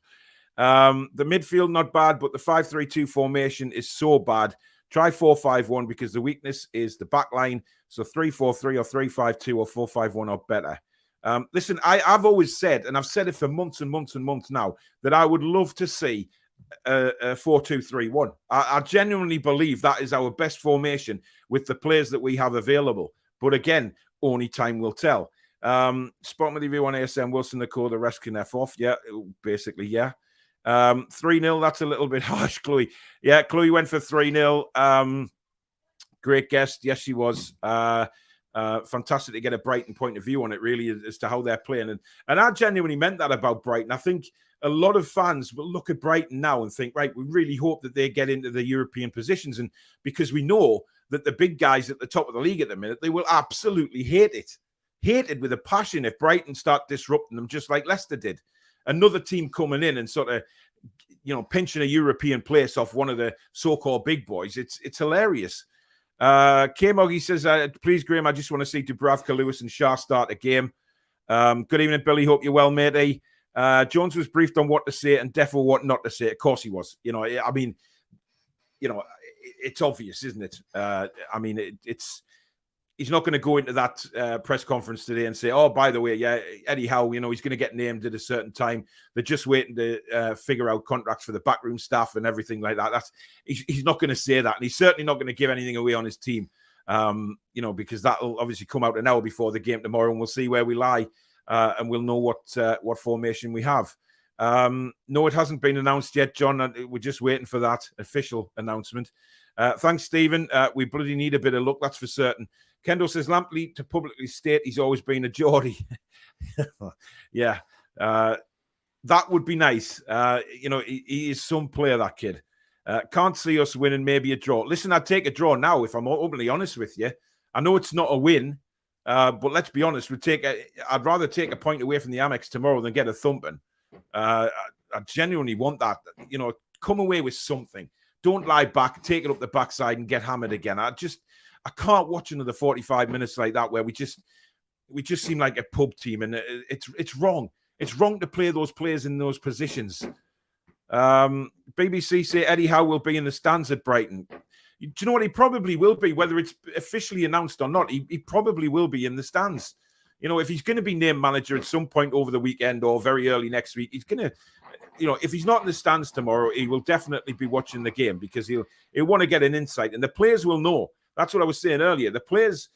The midfield, not bad, but the 5-3-2 formation is so bad. Try 4-5-1 because the weakness is the back line. So 3-4-3 or 3-5-2 or 4-5-1 or better. Listen, I've always said, and I've said it for months and months and months now, that I would love to see a 4-2-3-1. I genuinely believe that is our best formation with the players that we have available. But again, only time will tell. Spot with you on ASM Wilson, the call, the rest can F off. Yeah, basically, yeah. 3-0, that's a little bit harsh, Chloe. Yeah, Chloe went for 3-0. Great guest. Yes, she was. Fantastic to get a Brighton point of view on it, really, as to how they're playing. And I genuinely meant that about Brighton. I think a lot of fans will look at Brighton now and think, right, we really hope that they get into the European positions. And because we know that the big guys at the top of the league at the minute, they will absolutely hate it with a passion if Brighton start disrupting them just like Leicester did. Another team coming in and sort of, pinching a European place off one of the so-called big boys. It's hilarious. K-Moggy says, please, Graham, I just want to see Dubravka, Lewis and Shah start a game. Good evening, Billy. Hope you're well, matey. Jones was briefed on what to say and Defo what not to say. Of course he was. It's obvious, isn't it? He's not going to go into that press conference today and say, oh, by the way, yeah, Eddie Howe, he's going to get named at a certain time. They're just waiting to figure out contracts for the backroom staff and everything like that. He's not going to say that. And he's certainly not going to give anything away on his team, because that'll obviously come out an hour before the game tomorrow, and we'll see where we lie, and we'll know what formation we have. No, it hasn't been announced yet, John. We're just waiting for that official announcement. Thanks, Stephen. We bloody need a bit of luck, that's for certain. Kendall says, Lamptey to publicly state he's always been a Geordie. Yeah, that would be nice. He is some player, that kid. Can't see us winning, maybe a draw. Listen, I'd take a draw now, if I'm openly honest with you. I know it's not a win, but let's be honest. I'd rather take a point away from the Amex tomorrow than get a thumping. I genuinely want that. Come away with something. Don't lie back, take it up the backside and get hammered again. I can't watch another 45 minutes like that where we just seem like a pub team, and it's wrong. It's wrong to play those players in those positions. BBC say Eddie Howe will be in the stands at Brighton. Do you know what? He probably will be, whether it's officially announced or not. He probably will be in the stands. If he's going to be named manager at some point over the weekend or very early next week, he's going to, if he's not in the stands tomorrow, he will definitely be watching the game because he'll want to get an insight, and the players will know. That's what I was saying earlier. The players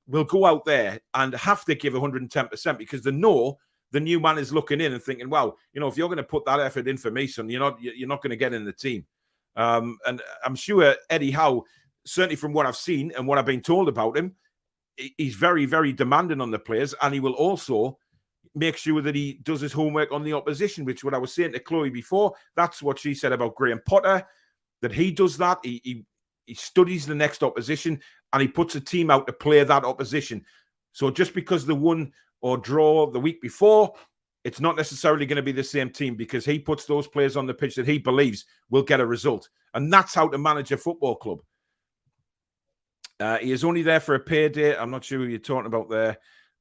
will go out there and have to give 110% because they know the new man is looking in and thinking, wow, if you're going to put that effort in for me, son, you're not going to get in the team. And I'm sure Eddie Howe, certainly from what I've seen and what I've been told about him, he's very, very demanding on the players, and he will also make sure that he does his homework on the opposition, which what I was saying to Chloe before, that's what she said about Graham Potter, that he does that. He studies the next opposition and he puts a team out to play that opposition. So just because they won or draw the week before, it's not necessarily going to be the same team because he puts those players on the pitch that he believes will get a result. And that's how to manage a football club. He is only there for a payday. I'm not sure who you're talking about there.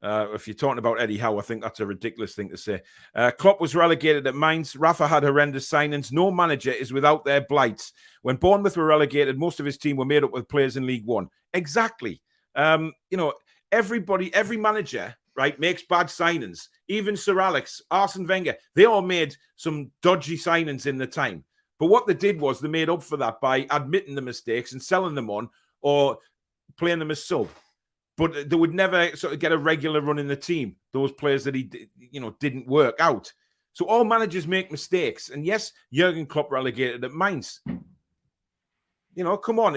If you're talking about Eddie Howe, I think that's a ridiculous thing to say. Klopp was relegated at Mainz. Rafa had horrendous signings. No manager is without their blights. When Bournemouth were relegated, most of his team were made up with players in League One. Exactly. Every manager, right, makes bad signings. Even Sir Alex, Arsene Wenger, they all made some dodgy signings in the time. But what they did was they made up for that by admitting the mistakes and selling them on or playing them as sub. But they would never sort of get a regular run in the team, those players that he, didn't work out. So all managers make mistakes. And yes, Jurgen Klopp relegated at Mainz. Come on.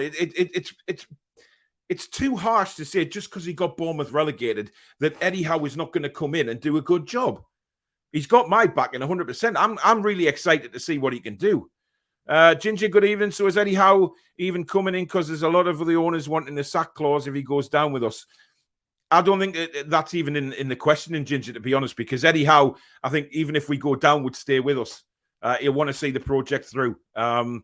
It's too harsh to say just because he got Bournemouth relegated that Eddie Howe is not going to come in and do a good job. He's got my back in 100%. I'm really excited to see what he can do. Ginger, good evening. So is Eddie Howe even coming in because there's a lot of the owners wanting the sack clause if he goes down with us? I don't think that's even in the questioning, Ginger, to be honest, because Eddie Howe, I think even if we go down, would stay with us. He'll want to see the project through. And,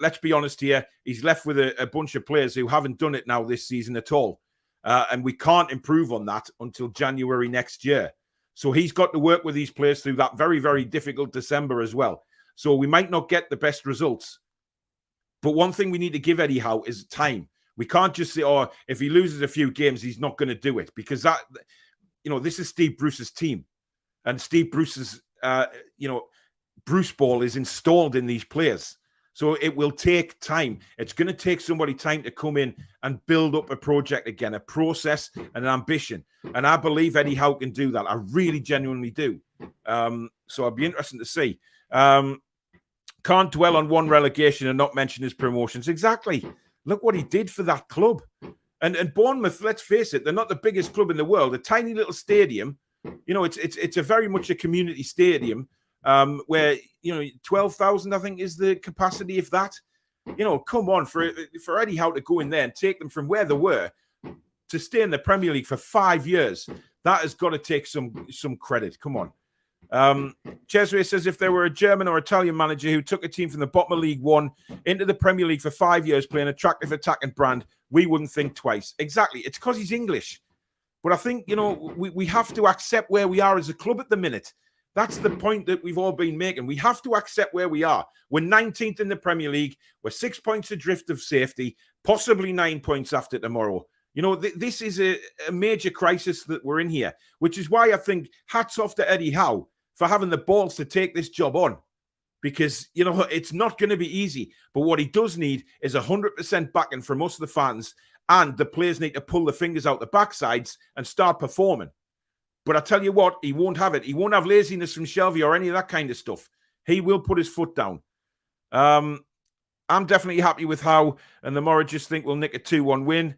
let's be honest here, he's left with a bunch of players who haven't done it now this season at all. And we can't improve on that until January next year. So he's got to work with these players through that very, very difficult December as well. So we might not get the best results. But one thing we need to give Eddie Howe is time. We can't just say, if he loses a few games, he's not going to do it. Because this is Steve Bruce's team, and Steve Bruce's, Bruce ball is installed in these players. So it will take time. It's going to take somebody time to come in and build up a project again, a process and an ambition. And I believe Eddie Howe can do that. I really genuinely do. So I'll be interested to see. Can't dwell on one relegation and not mention his promotions. Exactly. Look what he did for that club. And Bournemouth, let's face it, they're not the biggest club in the world. A tiny little stadium. It's a very much a community stadium. Where 12,000 I think is the capacity, if that. Come on, for Eddie Howe to go in there and take them from where they were to stay in the Premier League for 5 years, that has got to take some credit. Come on. Cesare says, if there were a German or Italian manager who took a team from the bottom of League One into the Premier League for 5 years, playing attractive attacking brand, we wouldn't think twice. Exactly. It's because he's English. But I think, we have to accept where we are as a club at the minute. That's the point that we've all been making. We have to accept where we are. We're 19th in the Premier League. We're 6 points adrift of safety, possibly 9 points after tomorrow. This is a major crisis that we're in here, which is why I think hats off to Eddie Howe for having the balls to take this job on. Because, it's not going to be easy. But what he does need is 100% backing from us, the fans, and the players need to pull the fingers out the backsides and start performing. But I tell you what, he won't have it. He won't have laziness from Shelby or any of that kind of stuff. He will put his foot down. I'm definitely happy with Howe, and the Morridges think we'll nick a 2-1 win.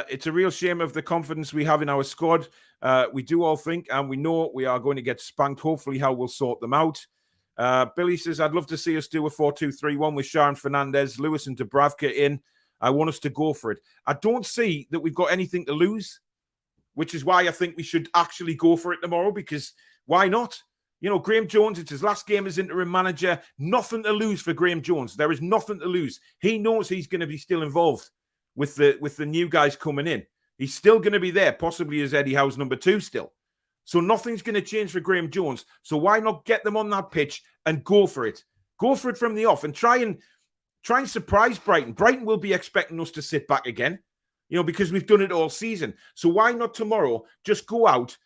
It's a real shame of the confidence we have in our squad. We do all think, and we know we are going to get spanked. Hopefully, Howe will sort them out. Billy says, I'd love to see us do a 4-2-3-1 with Sharon Fernandez, Lewis and Dubravka in. I want us to go for it. I don't see that we've got anything to lose, which is why I think we should actually go for it tomorrow, because why not? Graham Jones, it's his last game as interim manager. Nothing to lose for Graham Jones. There is nothing to lose. He knows he's going to be still involved with the new guys coming in. He's still going to be there, possibly as Eddie Howe's number 2 still. So nothing's going to change for Graham Jones. So why not get them on that pitch and go for it? Go for it from the off and try and surprise Brighton. Brighton will be expecting us to sit back again. Because we've done it all season. So why not tomorrow just go out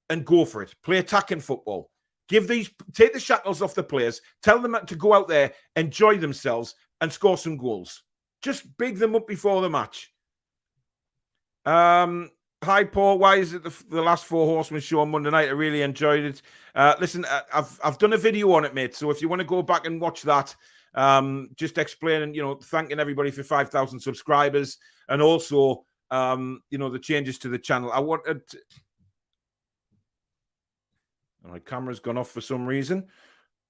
and go for it? Play attacking football. Take the shackles off the players. Tell them to go out there, enjoy themselves, and score some goals. Just big them up before the match. Hi, Paul. Why is it the last Four Horsemen show on Monday night? I really enjoyed it. Listen, I've done a video on it, mate. So if you want to go back and watch that, just explaining, thanking everybody for 5,000 subscribers. And also, the changes to the channel. My camera's gone off for some reason.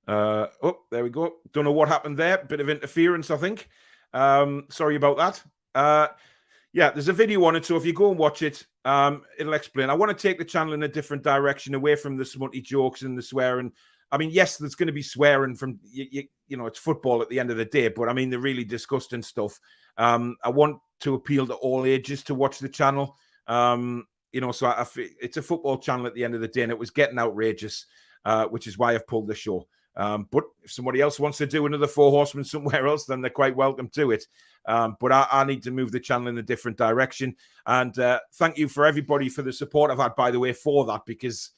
There we go. Don't know what happened there. Bit of interference, I think. Sorry about that. There's a video on it. So if you go and watch it, it'll explain. I want to take the channel in a different direction, away from the smutty jokes and the swearing. I mean, yes, there's going to be swearing from, it's football at the end of the day. But I mean, the really disgusting stuff. I want to appeal to all ages to watch the channel. So it's a football channel at the end of the day, and it was getting outrageous, which is why I've pulled the show. But if somebody else wants to do another Four Horsemen somewhere else, then they're quite welcome to it. But I need to move the channel in a different direction. And thank you for everybody for the support I've had, by the way, for that, because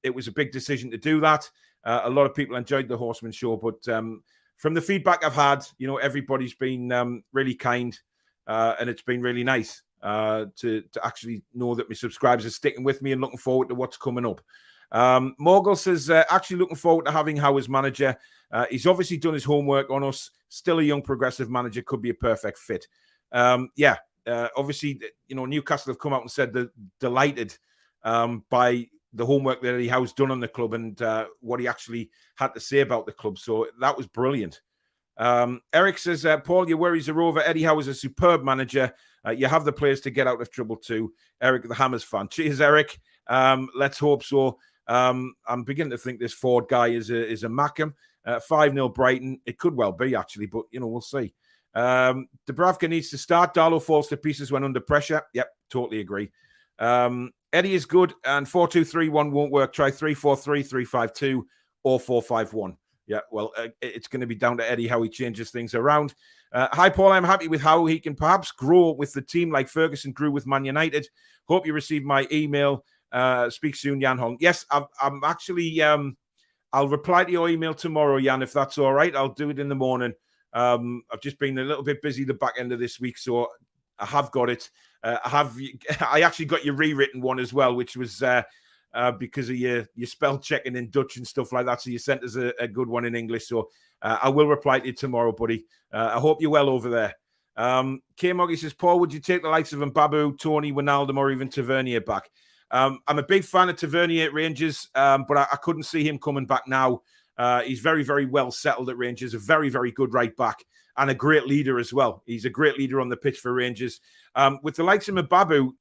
it was a big decision to do that. A lot of people enjoyed the Horseman show, but from the feedback I've had, everybody's been really kind, and it's been really nice to actually know that my subscribers are sticking with me and looking forward to what's coming up. Morgul says, actually looking forward to having Howe as manager. He's obviously done his homework on us. Still a young progressive manager, could be a perfect fit. Obviously, Newcastle have come out and said they're delighted by the homework that Eddie Howe's done on the club and what he actually had to say about the club. So that was brilliant. Eric says, Paul, your worries are over. Eddie Howe is a superb manager. You have the players to get out of trouble too. Eric, the Hammers fan. Cheers, Eric. Let's hope so. I'm beginning to think this Ford guy is a Mackham. 5-0 Brighton. It could well be, actually, but, we'll see. Dubravka needs to start. Darlow falls to pieces when under pressure. Yep, totally agree. Eddie is good, and 4-2-3-1 won't work. Try 3-4-3, 3-5-2, or 4-5-1. Yeah, well, it's going to be down to Eddie how he changes things around. Hi, Paul. I'm happy with how he can perhaps grow with the team like Ferguson grew with Man United. Hope you received my email. Speak soon, Jan Hong. Yes, I'm actually... I'll reply to your email tomorrow, Jan, if that's all right. I'll do it in the morning. I've just been a little bit busy the back end of this week, so I have got it. I actually got your rewritten one as well, which was because of your spell checking in Dutch and stuff like that. So you sent us a good one in English. So I will reply to you tomorrow, buddy. I hope you're well over there. K-Moggy says, Paul, would you take the likes of Mbabu, Tony, Wijnaldum, or even Tavernier back? I'm a big fan of Tavernier at Rangers, but I couldn't see him coming back now. He's very, very well settled at Rangers, a very, very good right back, and a great leader as well. He's a great leader on the pitch for Rangers. With the likes of Mbabu,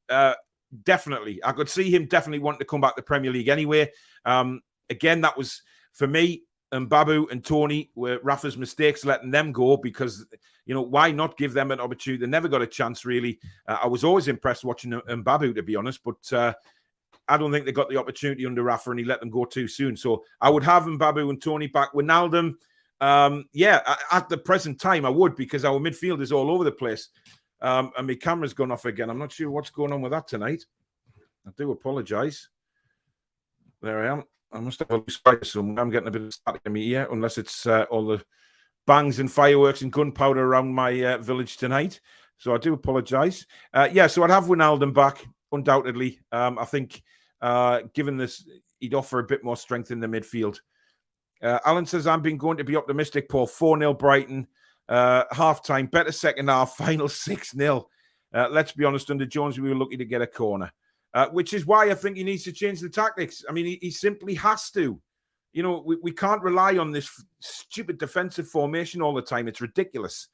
definitely. I could see him definitely wanting to come back to the Premier League anyway. Again, that was, for me, Mbabu and Tony were Rafa's mistakes, letting them go because, why not give them an opportunity? They never got a chance, really. I was always impressed watching Mbabu, to be honest, but I don't think they got the opportunity under Rafa and he let them go too soon. So I would have Mbabu and Tony back. Wijnaldum, at the present time, I would, because our midfield is all over the place. And my camera's gone off again. I'm not sure what's going on with that tonight. I do apologise. There I am. I must have a loose fire somewhere. I'm getting a bit of static in my ear, unless it's all the bangs and fireworks and gunpowder around my village tonight. So I do apologise. So I'd have Wijnaldum back, undoubtedly. I think, given this, he'd offer a bit more strength in the midfield. Alan says, I'm going to be optimistic, Paul. 4-0 Brighton. Half-time, better second half, final 6-0. Let's be honest, under Jones, we were lucky to get a corner. Which is why I think he needs to change the tactics. I mean, he simply has to. We can't rely on this stupid defensive formation all the time. It's ridiculous.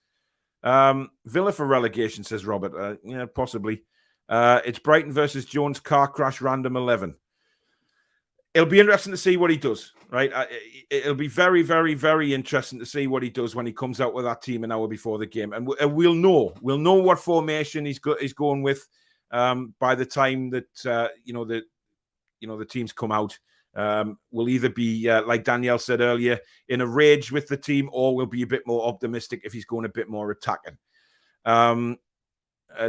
Villa for relegation, says Robert. Yeah, possibly. It's Brighton versus Jones car crash random 11. It'll be interesting to see what he does, right? It'll be very, very, very interesting to see what he does when he comes out with that team an hour before the game. And we'll know. We'll know what formation he's going with. By the time that the teams come out, we'll either be like Danielle said earlier, in a rage with the team, or we'll be a bit more optimistic if he's going a bit more attacking.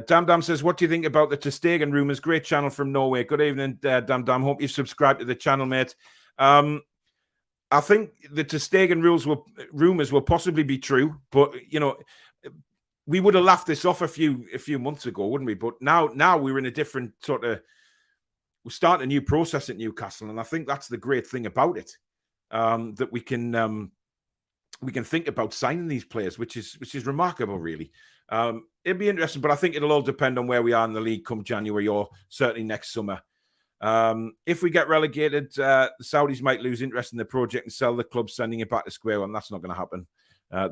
Dam says, what do you think about the Ter Stegen rumours? Great channel from Norway. Good evening, Dam. Hope you've subscribed to the channel, mate. I think the Ter Stegen rumours will possibly be true, but we would have laughed this off a few months ago, wouldn't we? But now we're in a different sort of... We're starting a new process at Newcastle, and I think that's the great thing about it, that we can think about signing these players, which is remarkable, really. It'd be interesting, but I think it'll all depend on where we are in the league come January or certainly next summer. If we get relegated, the Saudis might lose interest in the project and sell the club, sending it back to square one. That's not going to happen.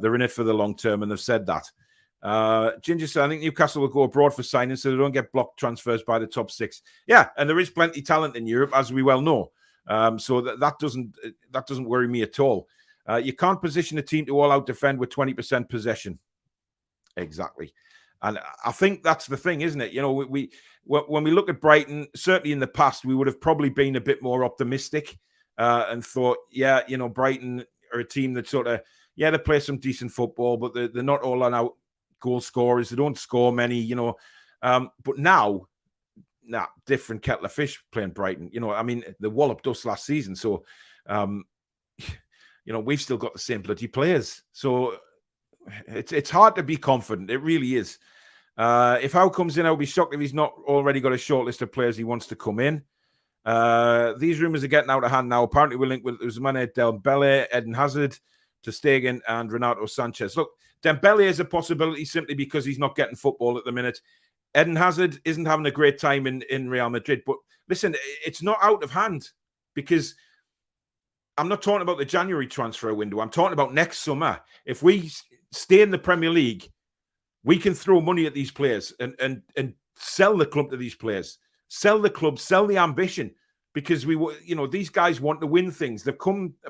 They're in it for the long term, and they've said that. Ginger said, I think Newcastle will go abroad for signing so they don't get blocked transfers by the top six. Yeah, and there is plenty of talent in Europe, as we well know. So that doesn't worry me at all. You can't position a team to all out defend with 20% possession. Exactly. And I think that's the thing, isn't it? When we look at Brighton, certainly in the past, we would have probably been a bit more optimistic and thought, Brighton are a team that sort of, they play some decent football, but they're not all on out goal scorers. They don't score many, but now, different kettle of fish playing Brighton. They walloped us last season. So, we've still got the same bloody players. So it's hard to be confident. It really is. If Howe comes in, I'll be shocked if he's not already got a short list of players he wants to come in. These rumours are getting out of hand now. Apparently, we're linked with Ousmane Dembele, Eden Hazard, Ter Stegen, and Renato Sanchez. Look, Dembele is a possibility simply because he's not getting football at the minute. Eden Hazard isn't having a great time in Real Madrid. But listen, it's not out of hand, because I'm not talking about the January transfer window. I'm talking about next summer. If we stay in the Premier League, we can throw money at these players and sell the club to these players. Sell the club, sell the ambition, because these guys want to win things. They've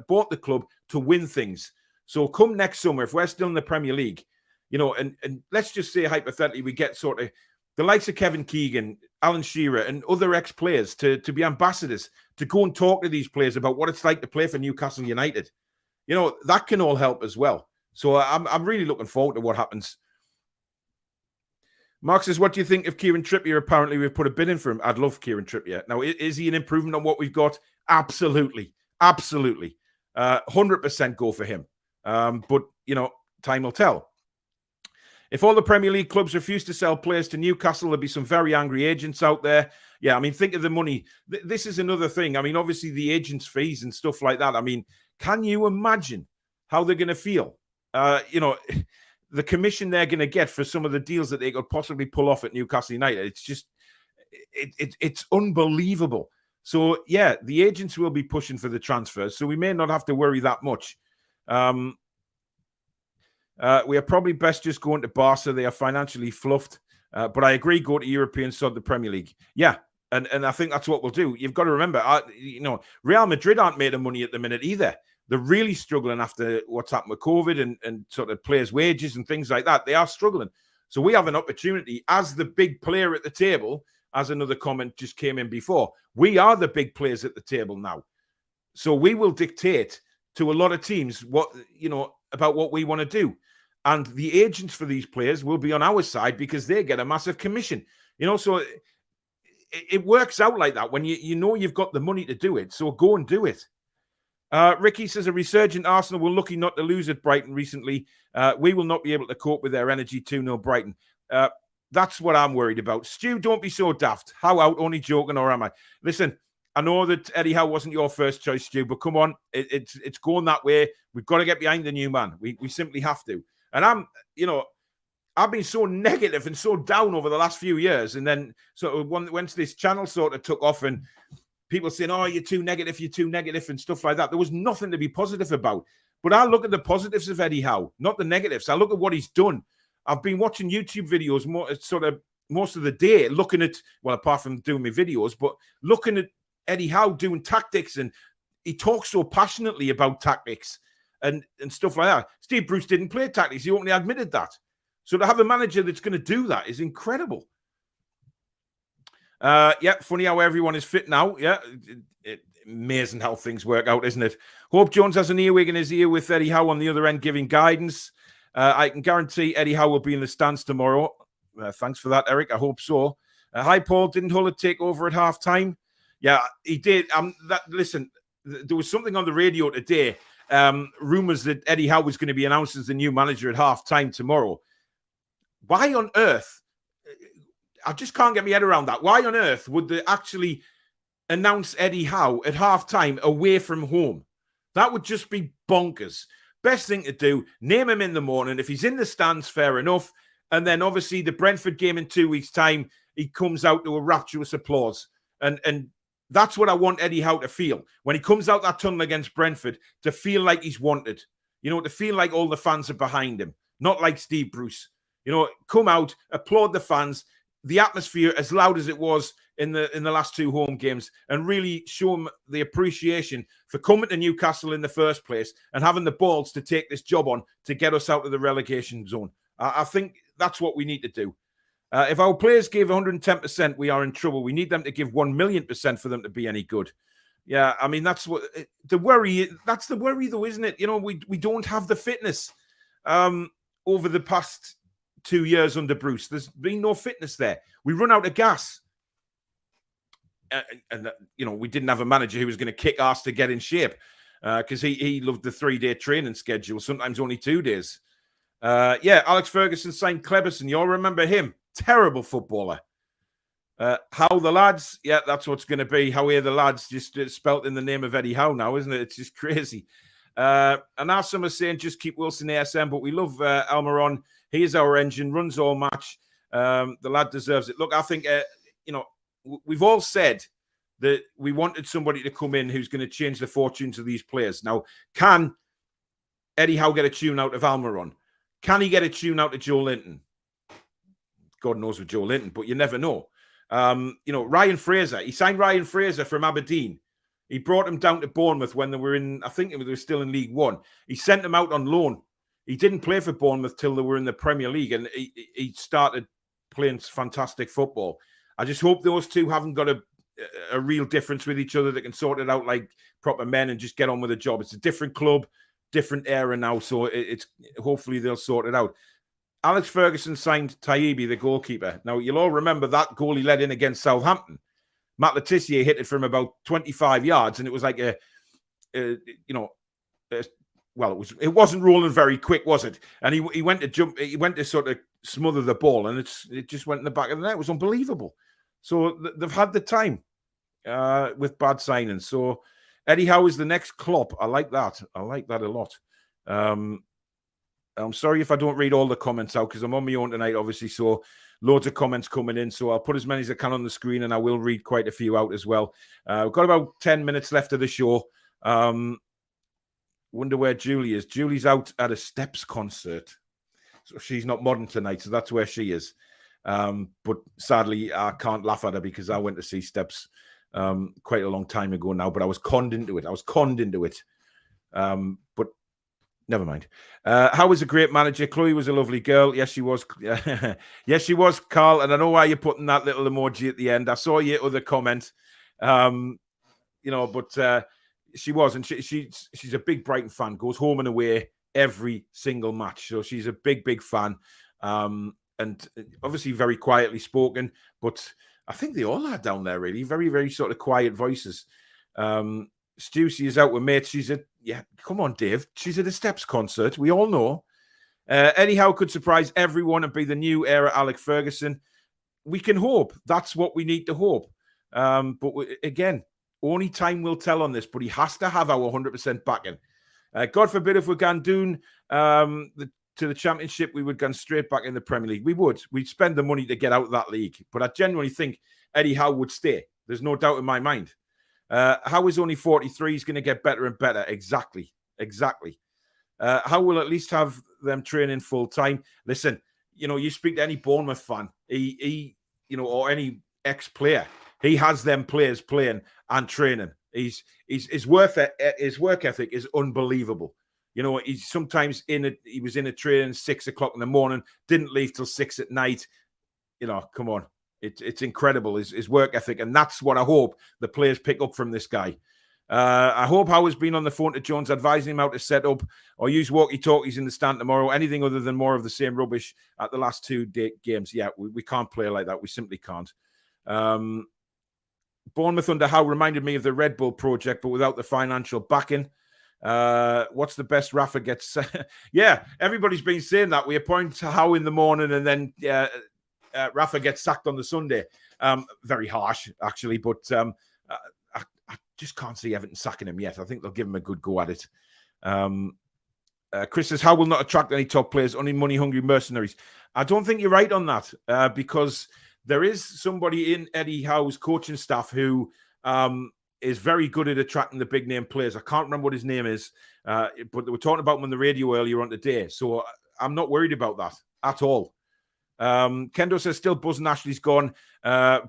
bought the club to win things. So come next summer, if we're still in the Premier League, and let's just say hypothetically we get sort of the likes of Kevin Keegan, Alan Shearer, and other ex-players to be ambassadors, to go and talk to these players about what it's like to play for Newcastle United. that can all help as well. So I'm really looking forward to what happens. Mark says, what do you think of Kieran Trippier? Apparently, we've put a bid in for him. I'd love Kieran Trippier. Now, is he an improvement on what we've got? Absolutely. Absolutely. 100% go for him. But, time will tell. If all the Premier League clubs refuse to sell players to Newcastle, there'll be some very angry agents out there. Yeah, I mean, think of the money. This is another thing. I mean, obviously, the agents' fees and stuff like that. I mean, can you imagine how they're going to feel? The commission they're going to get for some of the deals that they could possibly pull off at Newcastle United. It's just, it's unbelievable. So, yeah, the agents will be pushing for the transfers, so we may not have to worry that much. We are probably best just going to Barca. They are financially fluffed. But I agree, go to European side, the Premier League. Yeah, and I think that's what we'll do. You've got to remember, Real Madrid aren't making money at the minute either. They're really struggling after what's happened with COVID and sort of players' wages and things like that. They are struggling. So we have an opportunity as the big player at the table, as another comment just came in before. We are the big players at the table now. So we will dictate to a lot of teams about what we want to do. And the agents for these players will be on our side because they get a massive commission. So it works out like that when you've got the money to do it. So go and do it. Ricky says, a resurgent Arsenal were lucky not to lose at Brighton recently. We will not be able to cope with their energy 2-0 Brighton. That's what I'm worried about. Stu, don't be so daft. How out? Only joking, or am I? Listen, I know that Eddie Howe wasn't your first choice, Stu, but come on. It's going that way. We've got to get behind the new man. We simply have to. And I've been so negative and so down over the last few years. And then once this channel sort of took off and people saying, oh, you're too negative and stuff like that. There was nothing to be positive about. But I look at the positives of Eddie Howe, not the negatives. I look at what he's done. I've been watching YouTube videos most of the day, looking at, well, apart from doing my videos, but looking at Eddie Howe doing tactics, and he talks so passionately about tactics and stuff like that. Steve Bruce didn't play tactics. He openly admitted that. So to have a manager that's going to do that is incredible. Funny how everyone is fit now. Yeah, amazing how things work out, isn't it? Hope Jones has an earwig in his ear with Eddie Howe on the other end giving guidance. I can guarantee Eddie Howe will be in the stands tomorrow. Thanks for that, Eric. I hope so. Hi, Paul. Didn't Hull take over at half-time? Yeah, he did. Listen, there was something on the radio today. Rumours that Eddie Howe was going to be announced as the new manager at half-time tomorrow. Why on earth? I just can't get my head around that. Why on earth would they actually announce Eddie Howe at half-time away from home? That would just be bonkers. Best thing to do, name him in the morning. If he's in the stands, fair enough. And then obviously the Brentford game in 2 weeks' time, he comes out to a rapturous applause. And that's what I want Eddie Howe to feel. When he comes out that tunnel against Brentford, to feel like he's wanted. To feel like all the fans are behind him. Not like Steve Bruce. Come out, applaud the fans. The atmosphere as loud as it was in the last 2 home games, and really show them the appreciation for coming to Newcastle in the first place and having the balls to take this job on to get us out of the relegation zone. I think that's what we need to do. If our players gave 110%, we are in trouble. We need them to give 1,000,000% for them to be any good. Yeah, I mean, that's what the worry. That's the worry, though, isn't it? We don't have the fitness over the past 2 years under Bruce. There's been no fitness there. We run out of gas. And we didn't have a manager who was going to kick ass to get in shape because he loved the 3-day training schedule, sometimes only 2 days. Alex Ferguson signed Cleberson. You all remember him? Terrible footballer. How the lads? Yeah, that's what's going to be. How are the lads? Just spelt in the name of Eddie Howe now, isn't it? It's just crazy. And now some are saying just keep Wilson ASM, but we love Almiron. He is our engine, runs all match. The lad deserves it. Look, I think, we've all said that we wanted somebody to come in who's going to change the fortunes of these players. Now, can Eddie Howe get a tune out of Almiron? Can he get a tune out of Joe Linton? God knows with Joe Linton, but you never know. Ryan Fraser. He signed Ryan Fraser from Aberdeen. He brought him down to Bournemouth when they were in, I think they were still in League One. He sent him out on loan. He didn't play for Bournemouth till they were in the Premier League, and he started playing fantastic football. I just hope those two haven't got a real difference with each other that can sort it out like proper men and just get on with the job. It's a different club, different era now, so it's hopefully they'll sort it out. Alex Ferguson signed Taibbi, the goalkeeper. Now, you'll all remember that goal he let in against Southampton. Matt Letizia hit it from about 25 yards, and it was like it wasn't rolling very quick, was it? And he went to jump, he went to sort of smother the ball, and it just went in the back of the net. It was unbelievable. So they've had the time with bad signings. So Eddie Howe is the next Klopp. I like that. I like that a lot. I'm sorry if I don't read all the comments out because I'm on my own tonight, obviously. So loads of comments coming in. So I'll put as many as I can on the screen, and I will read quite a few out as well. We've got about 10 minutes left of the show. Wonder where Julie is. Julie's out at a Steps concert. So she's not modern tonight, so that's where she is. But sadly, I can't laugh at her because I went to see Steps quite a long time ago now, but I was conned into it. But never mind. How was a great manager? Chloe was a lovely girl. Yes, she was. Yes, she was, Carl. And I know why you're putting that little emoji at the end. I saw your other comment. But she was, and she's a big Brighton fan. Goes home and away every single match. So she's a big fan. And obviously very quietly spoken, but I think they all are down there really. Very, very sort of quiet voices. Stussy is out with mates. Come on, Dave. She's at a Steps concert. We all know. Eddie Howe could surprise everyone and be the new era Alex Ferguson. We can hope. That's what we need to hope. Again, only time will tell on this, but he has to have our 100% backing. God forbid if we're going Toon to the Championship, we would go straight back in the Premier League. We would. We'd spend the money to get out of that league. But I genuinely think Eddie Howe would stay. There's no doubt in my mind. Howe is only 43. He's going to get better and better. Exactly. Howe will at least have them training full time. Listen, you speak to any Bournemouth fan, or any ex-player, he has them players playing and training. His work ethic is unbelievable. He's sometimes he was in a training 6 o'clock in the morning, didn't leave till 6 at night. Come on. It's incredible, his work ethic. And that's what I hope the players pick up from this guy. I hope Howe has been on the phone to Jones, advising him how to set up or use walkie-talkies in the stand tomorrow. Anything other than more of the same rubbish at the last 2 games. Yeah, we can't play like that. We simply can't. Bournemouth under Howe reminded me of the Red Bull project, but without the financial backing. What's the best Rafa gets? Yeah, everybody's been saying that. We appoint Howe in the morning and then Rafa gets sacked on the Sunday. Very harsh, actually, but I just can't see Everton sacking him yet. I think they'll give him a good go at it. Chris says, Howe will not attract any top players, only money-hungry mercenaries. I don't think you're right on that because there is somebody in Eddie Howe's coaching staff who is very good at attracting the big-name players. I can't remember what his name is, but they were talking about him on the radio earlier on today, so I'm not worried about that at all. Kendo says, still buzzing Ashley's gone.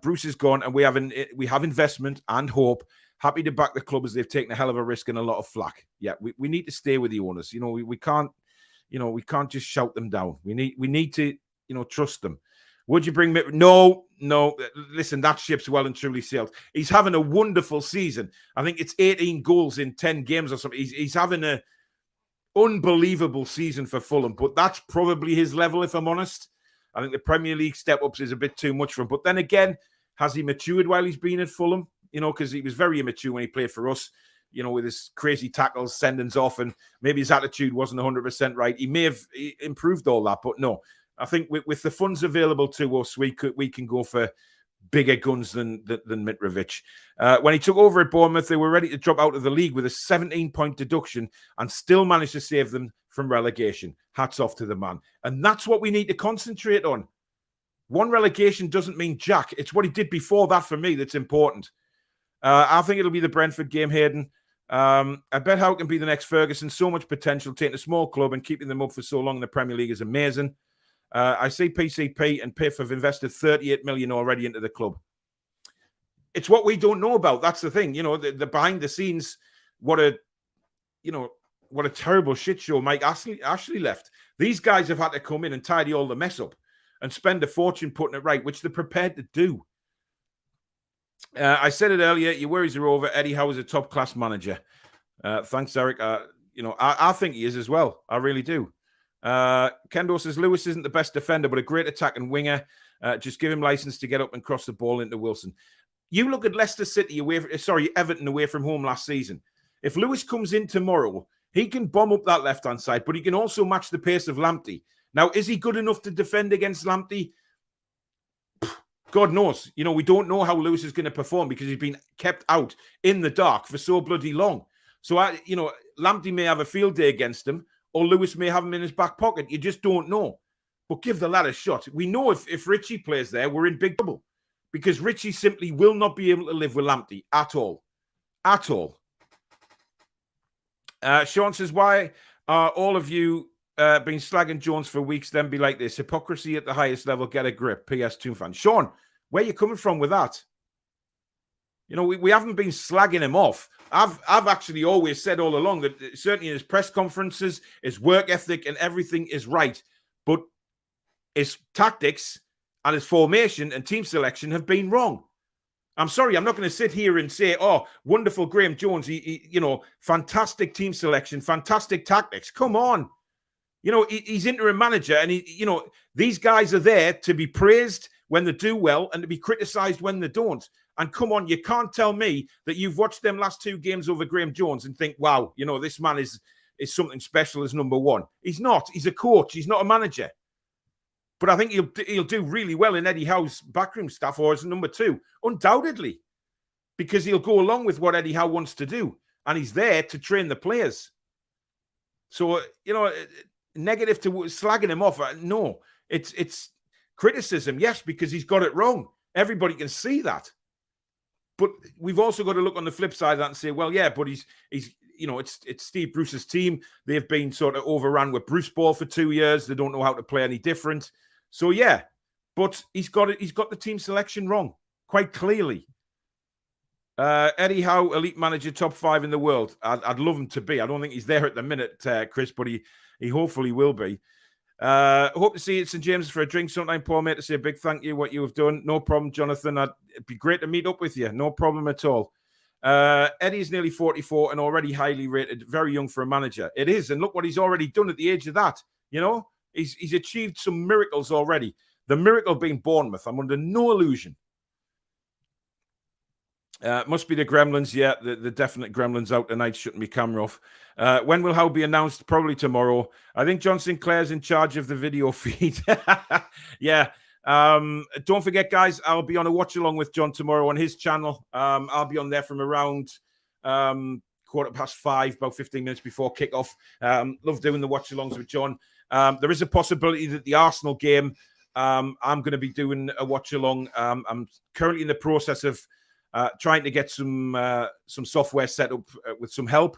Bruce is gone, and we have investment and hope. Happy to back the club as they've taken a hell of a risk and a lot of flack. Yeah, we need to stay with the owners. We can't just shout them down. We need to, trust them. Would you bring Mitt? No. Listen, that ship's well and truly sailed. He's having a wonderful season. I think it's 18 goals in 10 games or something. He's having an unbelievable season for Fulham, but that's probably his level, if I'm honest. I think the Premier League step-ups is a bit too much for him. But then again, has he matured while he's been at Fulham? Because he was very immature when he played for us, with his crazy tackles, sendings off, and maybe his attitude wasn't 100% right. He may have improved all that, but no. I think with the funds available to us, we can go for bigger guns than Mitrovic. When he took over at Bournemouth, they were ready to drop out of the league with a 17-point deduction and still managed to save them from relegation. Hats off to the man. And that's what we need to concentrate on. One relegation doesn't mean jack. It's what he did before that for me that's important. I think it'll be the Brentford game, Hayden. I bet Howe can be the next Ferguson. So much potential. Taking a small club and keeping them up for so long in the Premier League is amazing. I see PCP and PIF have invested 38 million already into the club. It's what we don't know about. That's the thing. The behind the scenes, what a terrible shit show Mike Ashley left. These guys have had to come in and tidy all the mess up and spend a fortune putting it right, which they're prepared to do. I said it earlier, your worries are over. Eddie Howe is a top-class manager. Thanks, Eric. I think he is as well. I really do. Kendo says Lewis isn't the best defender, but a great attacking winger. Just give him license to get up and cross the ball into Wilson. You look at Leicester City Everton away from home last season. If Lewis comes in tomorrow, he can bomb up that left-hand side, but he can also match the pace of Lamptey. Now, is he good enough to defend against Lamptey? God knows. We don't know how Lewis is going to perform because he's been kept out in the dark for so bloody long. So, Lamptey may have a field day against him, or Lewis may have him in his back pocket. You just don't know. But give the lad a shot. We know if Richie plays there, we're in big trouble. Because Richie simply will not be able to live with Lamptey at all. At all. Sean says, why are all of you been slagging Jones for weeks, then be like this? Hypocrisy at the highest level, get a grip. PS Toon fan. Sean, where are you coming from with that? We haven't been slagging him off. I've actually always said all along that certainly in his press conferences, his work ethic and everything is right. But his tactics and his formation and team selection have been wrong. I'm sorry, I'm not going to sit here and say, oh, wonderful Graham Jones, fantastic team selection, fantastic tactics. Come on. He's interim manager and these guys are there to be praised when they do well and to be criticised when they don't. And come on, you can't tell me that you've watched them last 2 games over Graham Jones and think, wow, this man is something special as number one. He's not. He's a coach. He's not a manager. But I think he'll do really well in Eddie Howe's backroom staff or as number 2, undoubtedly, because he'll go along with what Eddie Howe wants to do, and he's there to train the players. So, negative to slagging him off, no. It's criticism, yes, because he's got it wrong. Everybody can see that. But we've also got to look on the flip side of that and say, well, yeah, but he's it's Steve Bruce's team. They've been sort of overrun with Bruce ball for 2 years. They don't know how to play any different. So, yeah, but he's got the team selection wrong, quite clearly. Eddie Howe, elite manager, top 5 in the world. I'd love him to be. I don't think he's there at the minute, Chris, but he hopefully will be. Hope to see you at St. James's for a drink sometime, Paul, mate, to say a big thank you what you have done. No problem, Jonathan. It'd be great to meet up with you. No problem at all. Eddie's nearly 44 and already highly rated, very young for a manager. It is, and look what he's already done at the age of that. He's achieved some miracles already. The miracle being Bournemouth. I'm under no illusion. Must be the Gremlins. Yeah, the definite Gremlins out tonight. Shouldn't be camera off. When will Howe be announced? Probably tomorrow. I think John Sinclair's in charge of the video feed. Yeah. Don't forget, guys, I'll be on a watch along with John tomorrow on his channel. I'll be on there from around 5:15, about 15 minutes before kickoff. Love doing the watch alongs with John. There is a possibility that the Arsenal game, I'm going to be doing a watch along. I'm currently in the process of trying to get some software set up with some help.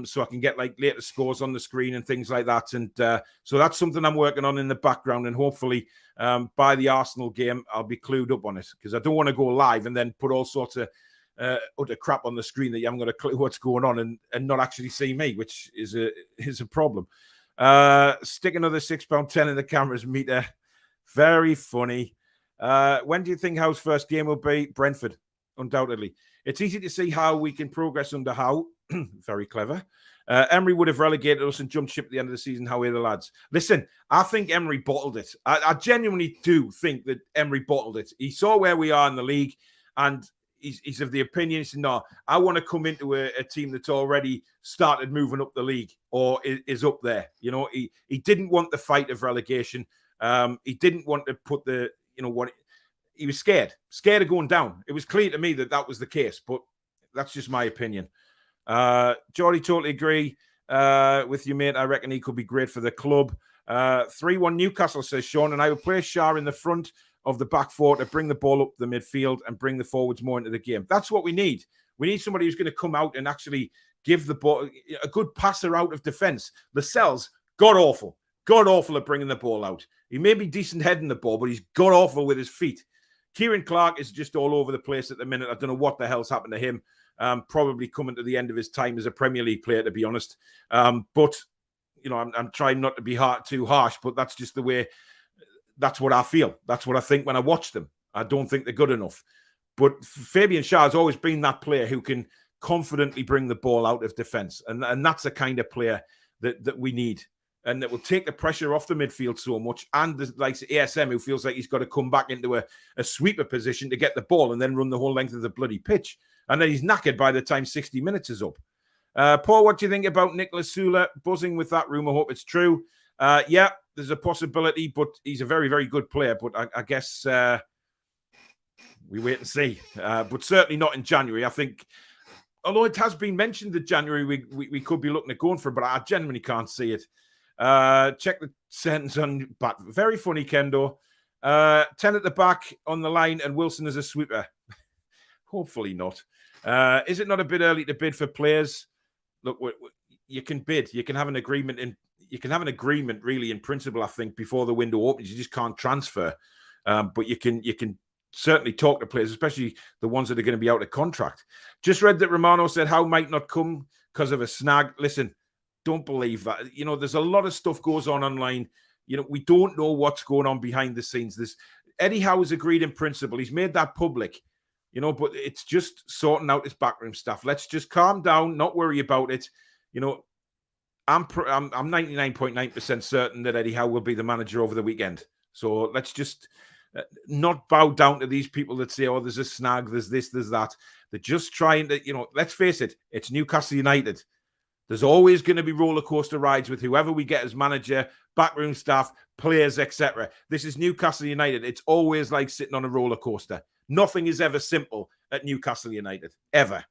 So I can get like later scores on the screen and things like that. And so that's something I'm working on in the background. And hopefully by the Arsenal game, I'll be clued up on it because I don't want to go live and then put all sorts of utter crap on the screen that you haven't got a clue what's going on and not actually see me, which is a problem. Stick another £6.10 in the camera's meter. Very funny. When do you think Howe's first game will be? Brentford, undoubtedly. It's easy to see how we can progress under Howe. Very clever. Emery would have relegated us and jumped ship at the end of the season. How are the lads? Listen, I think Emery bottled it. I genuinely do think that Emery bottled it. He saw where we are in the league and he's of the opinion, he said, no, I want to come into a team that's already started moving up the league or is up there. He didn't want the fight of relegation. He didn't want to put he was scared of going down. It was clear to me that was the case, but that's just my opinion. Geordie, totally agree with you, mate. I reckon he could be great for the club. 3-1 Newcastle, says Sean, and I would play Shah in the front of the back four to bring the ball up the midfield and bring the forwards more into the game. That's what we need. We need somebody who's going to come out and actually give the ball a good passer out of defence. Lascelles, god-awful at bringing the ball out. He may be decent heading the ball, but he's god-awful with his feet. Kieran Clark is just all over the place at the minute. I don't know what the hell's happened to him. Probably coming to the end of his time as a Premier League player, to be honest. But, I'm trying not to be too harsh, but that's just the way, that's what I feel. That's what I think when I watch them. I don't think they're good enough. But Fabian Shah has always been that player who can confidently bring the ball out of defence. And that's the kind of player that we need. And that will take the pressure off the midfield so much. And the likes of ASM, who feels like he's got to come back into a sweeper position to get the ball and then run the whole length of the bloody pitch. And then he's knackered by the time 60 minutes is up. Paul, what do you think about Nicholas Sula? Buzzing with that rumour. Hope it's true. Yeah, there's a possibility, but he's a very, very good player. But I guess we wait and see. But certainly not in January. I think, although it has been mentioned that January we could be looking at going for it, but I genuinely can't see it. Check the sentence on, but very funny, Kendo. 10 at the back on the line and Wilson as a sweeper. Hopefully not. Is it not a bit early to bid for players? Look, you can bid. You can have an agreement really in principle, I think, before the window opens. You just can't transfer. But you can certainly talk to players, especially the ones that are going to be out of contract. Just read that Romano said Howe might not come because of a snag. Listen, don't believe that. There's a lot of stuff goes on online. We don't know what's going on behind the scenes. Eddie Howe has agreed in principle. He's made that public, but it's just sorting out his backroom stuff. Let's just calm down, not worry about it. I'm 99.9% certain that Eddie Howe will be the manager over the weekend. So let's just not bow down to these people that say, oh, there's a snag, there's this, there's that. They're just trying to, let's face it, it's Newcastle United. There's always going to be roller coaster rides with whoever we get as manager, backroom staff, players, etc. This is Newcastle United. It's always like sitting on a roller coaster. Nothing is ever simple at Newcastle United, ever.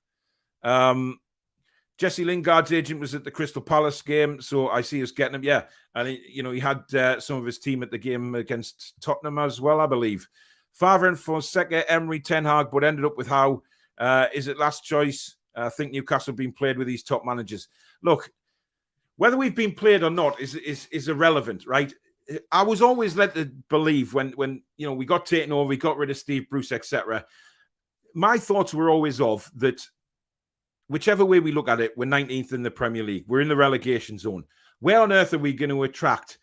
Jesse Lingard's agent was at the Crystal Palace game, so I see us getting him. Yeah, and he had some of his team at the game against Tottenham as well, I believe. Favre and Fonseca, Emery, Ten Hag, but ended up with Howe. Is it last choice? I think Newcastle have been played with these top managers. Look, whether we've been played or not is irrelevant, right? I was always led to believe when we got taken over, we got rid of Steve Bruce, etc. My thoughts were always of that. Whichever way we look at it, we're 19th in the Premier League. We're in the relegation zone. Where on earth are we going to attract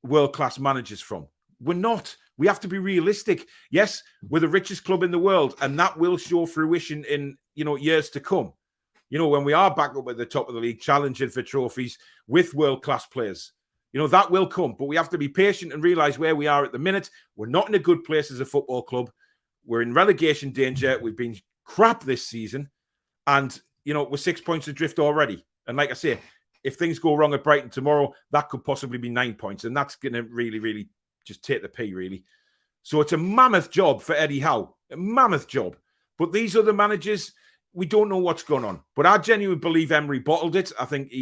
world-class managers from? We're not. We have to be realistic. Yes, we're the richest club in the world, and that will show fruition in years to come. When we are back up at the top of the league, challenging for trophies with world-class players. That will come, but we have to be patient and realise where we are at the minute. We're not in a good place as a football club. We're in relegation danger. We've been crap this season, and we're 6 points adrift already. And like I say, if things go wrong at Brighton tomorrow, that could possibly be 9 points. And that's going to really, really just take the pee, really. So it's a mammoth job for Eddie Howe. A mammoth job. But these other managers, we don't know what's going on. But I genuinely believe Emery bottled it. I think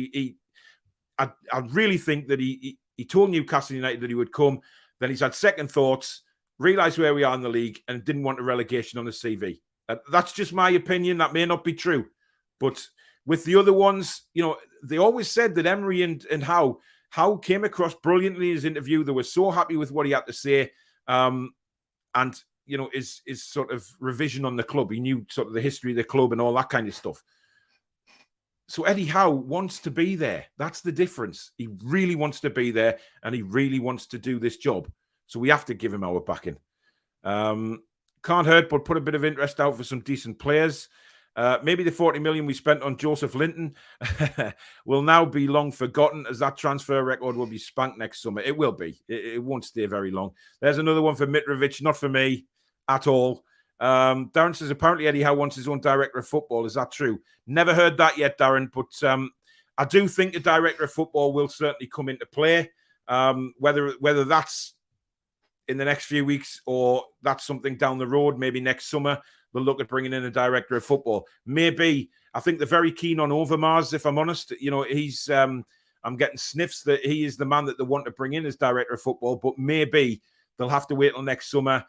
I really think that he told Newcastle United that he would come. Then he's had second thoughts, realised where we are in the league, and didn't want a relegation on the CV. That's just my opinion. That may not be true. But with the other ones, they always said that Emery and Howe came across brilliantly in his interview. They were so happy with what he had to say. And his sort of revision on the club. He knew sort of the history of the club and all that kind of stuff. So Eddie Howe wants to be there. That's the difference. He really wants to be there and he really wants to do this job. So we have to give him our backing. Can't hurt but put a bit of interest out for some decent players. Maybe the 40 million we spent on Joseph Linton will now be long forgotten as that transfer record will be spanked next summer. It will be. It won't stay very long. There's another one for Mitrovic, not for me at all. Darren says, apparently Eddie Howe wants his own director of football. Is that true? Never heard that yet, Darren, but I do think a director of football will certainly come into play. Whether that's in the next few weeks or that's something down the road, maybe next summer, they'll look at bringing in a director of football. Maybe. I think they're very keen on Overmars, if I'm honest. He's I'm getting sniffs that he is the man that they want to bring in as director of football, but maybe they'll have to wait till next summer.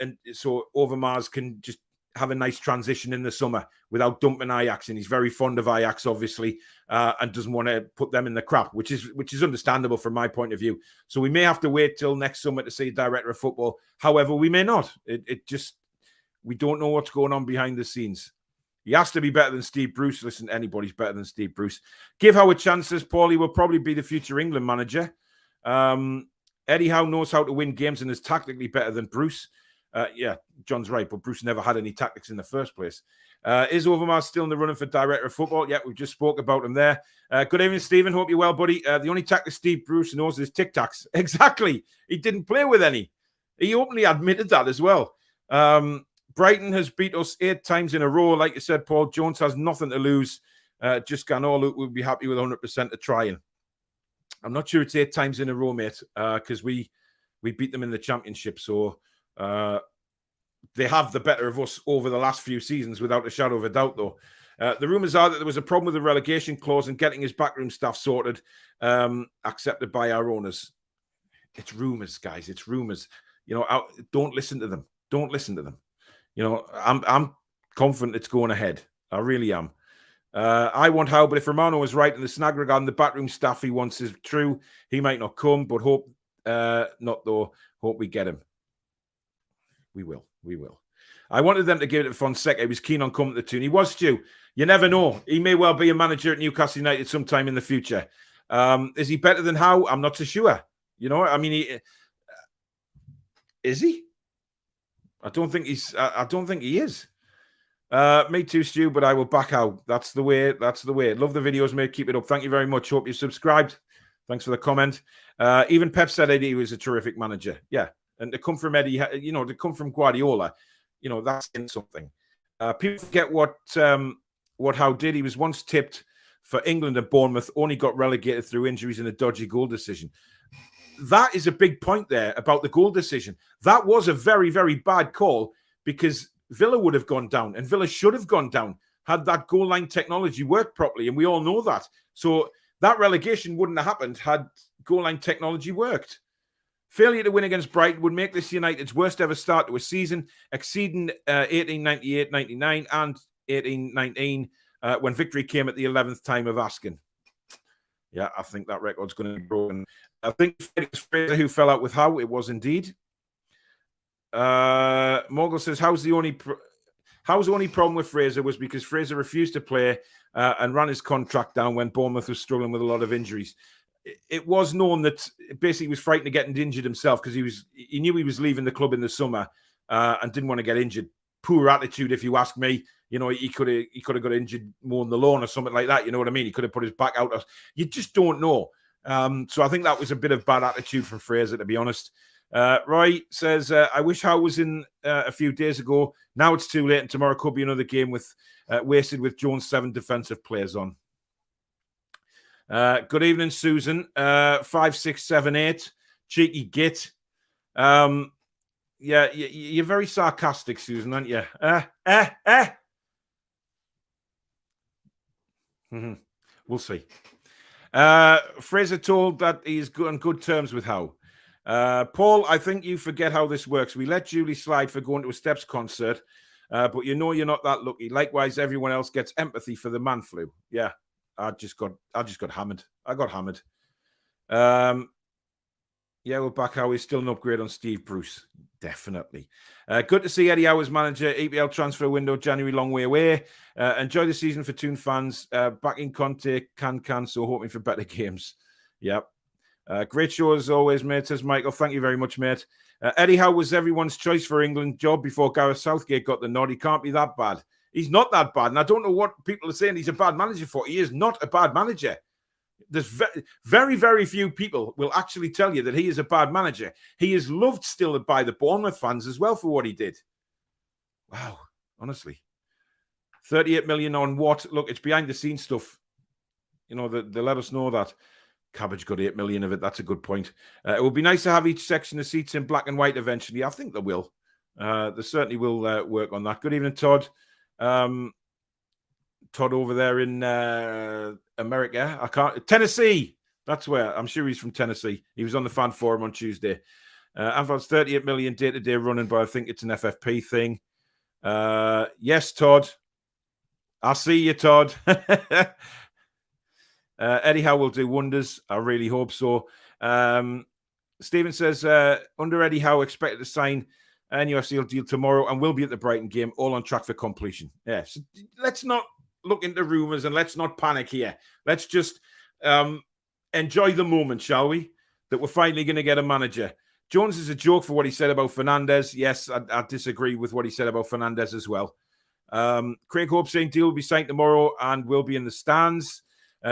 And so Overmars can just have a nice transition in the summer without dumping Ajax. And he's very fond of Ajax, obviously, and doesn't want to put them in the crap, which is understandable from my point of view. So we may have to wait till next summer to see director of football. However, we may not. We don't know what's going on behind the scenes. He has to be better than Steve Bruce. Listen, anybody's better than Steve Bruce. Give Howe a chance, says Paul. He will probably be the future England manager. Eddie Howe knows how to win games and is tactically better than Bruce. Yeah, John's right, but Bruce never had any tactics in the first place. Is Overmars still in the running for director of football? Yeah, we just spoke about him there. Good evening, Stephen. Hope you're well, buddy. The only tactic Steve Bruce knows is Tic Tacs. Exactly. He didn't play with any. He openly admitted that as well. Brighton has beat us 8 times in a row. Like you said, Paul, Jones has nothing to lose. Just gone all out. We'll be happy with 100% of trying. I'm not sure it's 8 times in a row, mate, because we beat them in the championship. So they have the better of us over the last few seasons, without a shadow of a doubt, though. The rumours are that there was a problem with the relegation clause and getting his backroom staff sorted, accepted by our owners. It's rumours, guys. It's rumours. Don't listen to them. Don't listen to them. I'm confident it's going ahead. I really am. I want Howe, but if Romano is right and the snag regarding the backroom staff he wants is true, he might not come, but hope not, though. Hope we get him. We will. I wanted them to give it to Fonseca. He was keen on coming to Toon. He was, Stu. You never know. He may well be a manager at Newcastle United sometime in the future. Is he better than Howe? I'm not so sure. Is he? I don't think he is. Me too, Stu, but I will back out. That's the way. Love the videos, mate. Keep it up. Thank you very much. Hope you subscribed. Thanks for the comment. Even Pep said Eddie was a terrific manager. Yeah. And to come from Eddie, to come from Guardiola, that's in something. People forget what Howe did. He was once tipped for England and Bournemouth, only got relegated through injuries and a dodgy goal decision. That is a big point there about the goal decision. That was a very, very bad call because Villa would have gone down, and Villa should have gone down had that goal line technology worked properly, and we all know that. So that relegation wouldn't have happened had goal line technology worked. Failure to win against Brighton would make this United's worst ever start to a season, exceeding 1898-99 and 1819 when victory came at the 11th time of asking. Yeah, I think that record's going to be broken. I think it was Fraser who fell out with Howe. It was indeed. Morgul says, Howe's the only problem with Fraser was because Fraser refused to play and ran his contract down when Bournemouth was struggling with a lot of injuries. It was known that basically he was frightened of getting injured himself because he knew he was leaving the club in the summer and didn't want to get injured. Poor attitude, if you ask me. He could have got injured more on the lawn or something like that. You know what I mean? He could have put his back out. You just don't know. So I think that was a bit of bad attitude from Fraser, to be honest. Roy says, I wish Howe was in a few days ago. Now it's too late, and tomorrow could be another game wasted with Jones' 7 defensive players on. Good evening, Susan. 5678. Cheeky git. Yeah, you're very sarcastic, Susan, aren't you? We'll see. Fraser told that he's on good terms with Howe. Paul, I think you forget how this works. We let Julie slide for going to a Steps concert, but you're not that lucky. Likewise, everyone else gets empathy for the man flu. Yeah, I just got hammered. I got hammered. Yeah, we're back. How he's still an upgrade on Steve Bruce. Definitely. Good to see Eddie Howe as manager. EPL transfer window, January, long way away. Enjoy the season for Toon fans. Back in Conte, can, so hoping for better games. Yep. Great show as always, mate, says Michael. Thank you very much, mate. Eddie Howe was everyone's choice for England job before Gareth Southgate got the nod. He can't be that bad. He's not that bad. And I don't know what people are saying he's a bad manager for. He is not a bad manager. There's very, very few people will actually tell you that he is a bad manager. He is loved still by the Bournemouth fans as well for what he did. Wow, honestly. 38 million on what? Look, it's behind the scenes stuff. They let us know that. Cabbage got 8 million of it. That's a good point. It would be nice to have each section of seats in black and white eventually. I think they will. They certainly will work on that. Good evening, Todd. Todd over there in America. Tennessee. That's where. I'm sure he's from Tennessee. He was on the fan forum on Tuesday. Anfield's 38 million day-to-day running, but I think it's an FFP thing. Yes, Todd. I see you, Todd. Eddie Howe will do wonders. I really hope so. Stephen says, under Eddie Howe, expected to sign a UFC deal tomorrow and will be at the Brighton game, all on track for completion. Yes. Yeah, so let's not look into rumours and let's not panic here. Let's just enjoy the moment, shall we? That we're finally going to get a manager. Jones is a joke for what he said about Fernandes. Yes, I disagree with what he said about Fernandes as well. Craig Hope saying deal will be signed tomorrow and will be in the stands.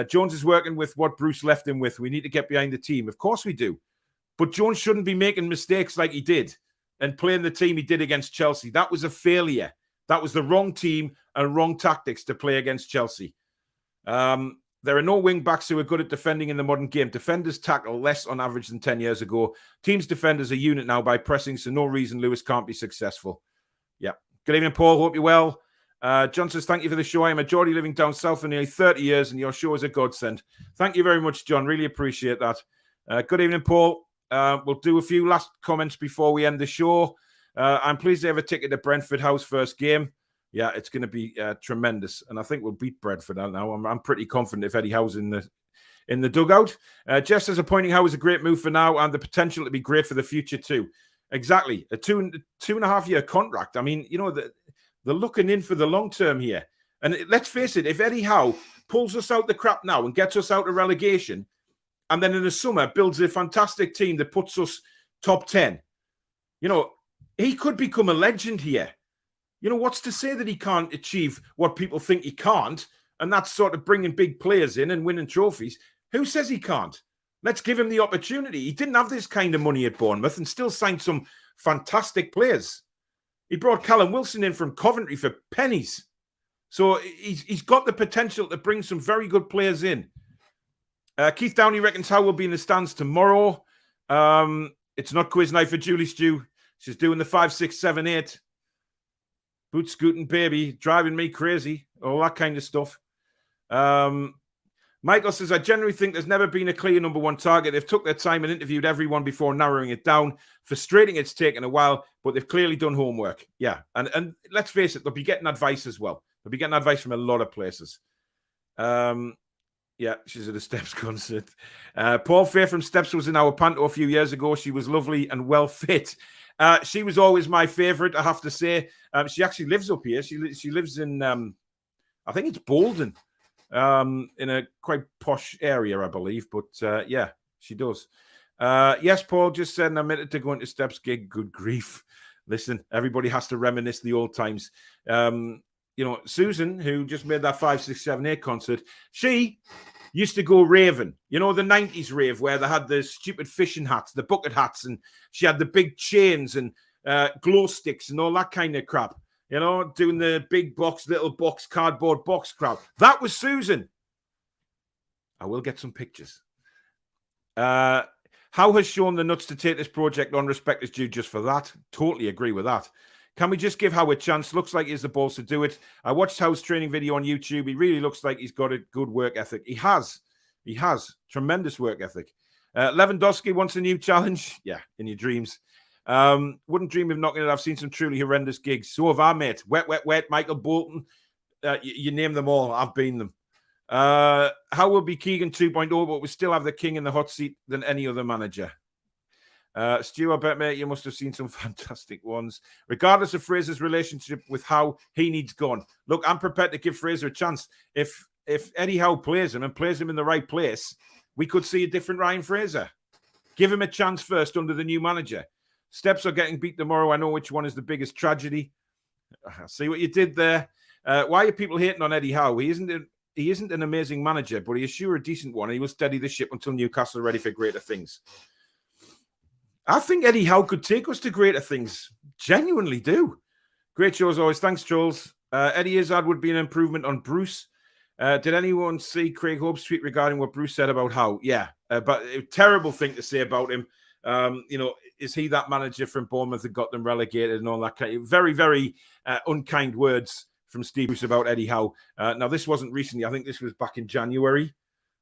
Jones is working with what Bruce left him with. We need to get behind the team. Of course we do. But Jones shouldn't be making mistakes like he did and playing the team he did against Chelsea. That was a failure. That was the wrong team and wrong tactics to play against Chelsea. There are no wing-backs who are good at defending in the modern game. Defenders tackle less on average than 10 years ago. Teams' defenders are a unit now by pressing, so no reason Lewis can't be successful. Yeah. Good evening, Paul. Hope you're well. John says, thank you for the show. I am a Geordie living down south for nearly 30 years, and your show is a godsend. Thank you very much, John. Really appreciate that. Good evening, Paul. We'll do a few last comments before we end the show. I'm pleased to have a ticket to Brentford House first game. Yeah, it's going to be tremendous, and I think we'll beat Brentford now. I'm pretty confident if Eddie Howe's in the dugout. Jeff says appointing Howe is a great move for now, and the potential to be great for the future too. Exactly, a 2.5 year contract. I mean, you know, they're looking in for the long term here. And let's face it, if Eddie Howe pulls us out the crap now and gets us out of relegation, and then in the summer builds a fantastic team that puts us top 10, you know, he could become a legend here. You know, what's to say that he can't achieve what people think he can't? And that's sort of bringing big players in and winning trophies. Who says he can't? Let's give him the opportunity. He didn't have this kind of money at Bournemouth and still signed some fantastic players. He brought Callum Wilson in from Coventry for pennies. So he's got the potential to bring some very good players in. Keith Downey reckons Howe will be in the stands tomorrow. It's not quiz night for Julie Stew. She's doing the 5, 6, 7, 8. Boot scooting baby, driving me crazy, all that kind of stuff. Michael says, I generally think there's never been a clear number one target. They've took their time and interviewed everyone before narrowing it down. Frustrating, it's taken a while, but they've clearly done homework. Yeah, and let's face it, they'll be getting advice as well. They'll be getting advice from a lot of places. Yeah, she's at a Steps concert. Paul Fair from Steps was in our panto a few years ago. She was lovely and well fit. She was always my favourite, I have to say. She actually lives up here. She lives in, I think it's Bolden, in a quite posh area, I believe. But yeah, she does. Yes, Paul just said, I'm admitted to going to Steps gig. Good grief. Listen, everybody has to reminisce the old times. You know, Susan, who just made that 5, 6, 7, 8 concert, she used to go raving. You know, the 90s rave where they had the stupid fishing hats, the bucket hats, and she had the big chains and glow sticks and all that kind of crap. You know, doing the big box, little box, cardboard box crowd. That was Susan. I will get some pictures. How has shown the nuts to take this project on? Respect is due just for that. Totally agree with that. Can we just give Howe a chance? Looks like he has the balls to do it. I watched Howe's training video on YouTube. He really looks like he's got a good work ethic. He has. He has. Tremendous work ethic. Lewandowski wants a new challenge. Yeah, in your dreams. Wouldn't dream of knocking it. I've seen some truly horrendous gigs. So have I, mate. Wet, wet, wet. Michael Bolton. You name them all. I've been them. How will be Keegan 2.0, but we still have the king in the hot seat than any other manager. Stu, I bet, mate, you must have seen some fantastic ones. Regardless of Fraser's relationship with Howe, he needs gone. Look, I'm prepared to give Fraser a chance. If Eddie Howe plays him and plays him in the right place, we could see a different Ryan Fraser. Give him a chance first under the new manager. Steps are getting beat tomorrow. I know which one is the biggest tragedy. I see what you did there. Why are people hating on Eddie Howe? He isn't an amazing manager, but he is sure a decent one. And he will steady the ship until Newcastle are ready for greater things. I think Eddie Howe could take us to greater things. Genuinely do. Great show as always. Thanks, Jules. Eddie Izzard would be an improvement on Bruce. Did anyone see Craig Hope's tweet regarding what Bruce said about Howe? Yeah, but a terrible thing to say about him. You know, is he that manager from Bournemouth that got them relegated and all that kind of very, very unkind words from Steve Bruce about Eddie Howe. Now, this wasn't recently. I think this was back in January.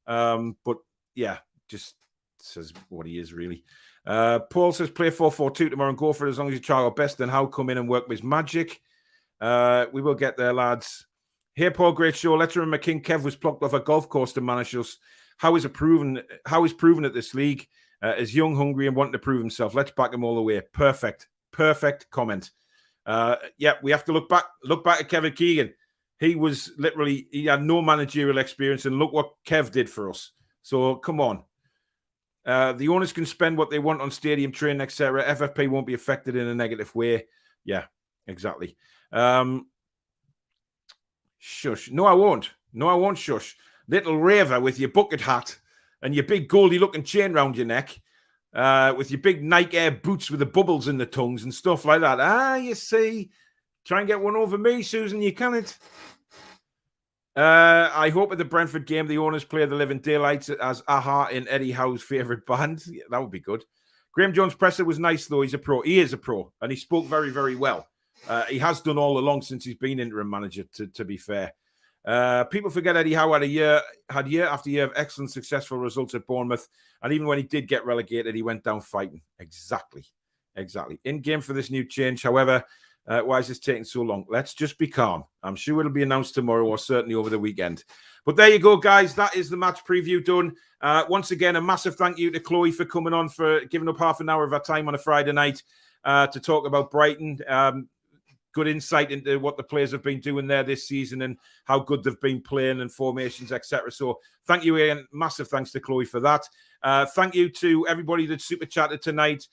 But yeah, just says what he is, really. Paul says play 4-4-2 tomorrow and go for it as long as you try our best. Then Howe come in and work with his magic. We will get there, lads. Here, Paul, great show. Let's remember King Kev was plucked off a golf course to manage us. How is proven at this league? Is young, hungry, and wanting to prove himself. Let's back him all the way. Perfect comment. Yeah, we have to look back at Kevin Keegan. He had no managerial experience, and look what Kev did for us. So come on. The owners can spend what they want on stadium training, etc. FFP won't be affected in a negative way. Yeah, exactly. Shush. No, I won't. No, I won't shush. Little raver with your bucket hat and your big goldie-looking chain round your neck, with your big Nike Air boots with the bubbles in the tongues and stuff like that. Ah, you see. Try and get one over me, Susan. You can't. I hope at the Brentford game the owners play the living daylights as Aha in Eddie Howe's favourite band. Yeah, that would be good. Graham Jones-Presser was nice, though. He's a pro. He is a pro, and he spoke very, very well. He has done all along since he's been interim manager, to be fair. People forget Eddie Howe had year after year of excellent, successful results at Bournemouth, and even when he did get relegated, he went down fighting. Exactly. In game for this new change, however, why is this taking so long? Let's just be calm. I'm sure it'll be announced tomorrow or certainly over the weekend. But there you go, guys. That is the match preview done. Once again, a massive thank you to Chloe for coming on, for giving up half an hour of her time on a Friday night to talk about Brighton. Good insight into what the players have been doing there this season and how good they've been playing and formations, etc. So thank you again. Massive thanks to Chloe for that. Thank you to everybody that super chatted tonight,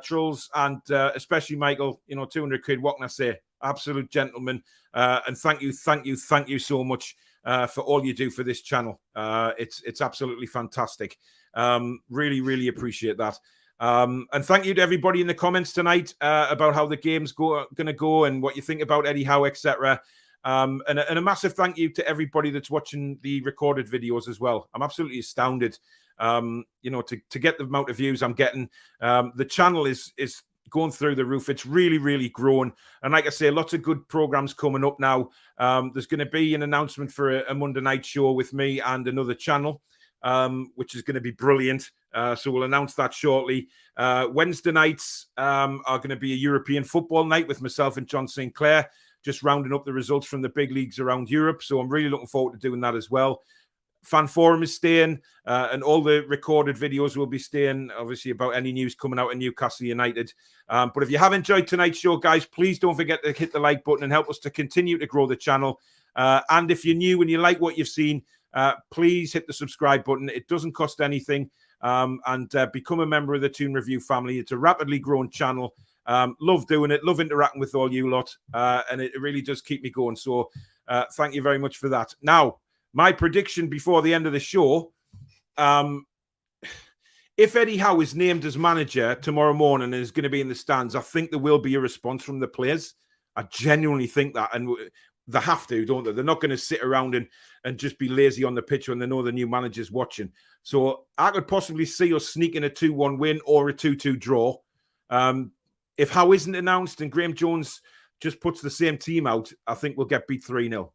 Trolls, and especially Michael. 200 quid. What can I say? Absolute gentleman. And thank you so much for all you do for this channel. It's absolutely fantastic. Really, really appreciate that. And thank you to everybody in the comments tonight about how the game's going to go and what you think about Eddie Howe, etc. And a massive thank you to everybody that's watching the recorded videos as well. I'm absolutely astounded, to get the amount of views I'm getting. The channel is going through the roof. It's really, really grown. And like I say, lots of good programs coming up now. There's going to be an announcement for a Monday night show with me and another channel, which is going to be brilliant. So we'll announce that shortly. Wednesday nights are going to be a European football night with myself and John St. Clair, just rounding up the results from the big leagues around Europe. So I'm really looking forward to doing that as well. Fan Forum is staying, and all the recorded videos will be staying, obviously, about any news coming out of Newcastle United. But if you have enjoyed tonight's show, guys, please don't forget to hit the like button and help us to continue to grow the channel. And if you're new and you like what you've seen, please hit the subscribe button. It doesn't cost anything. And become a member of the Toon Review family. It's a rapidly growing channel. Love doing it. Love interacting with all you lot. And it really does keep me going. So thank you very much for that. Now, my prediction before the end of the show, if Eddie Howe is named as manager tomorrow morning and is going to be in the stands, I think there will be a response from the players. I genuinely think that. And they have to, don't they? They're not going to sit around and just be lazy on the pitch when they know the new manager's watching. So I could possibly see us sneaking a 2-1 win or a 2-2 draw. If Howe isn't announced and Graham Jones just puts the same team out, I think we'll get beat 3-0.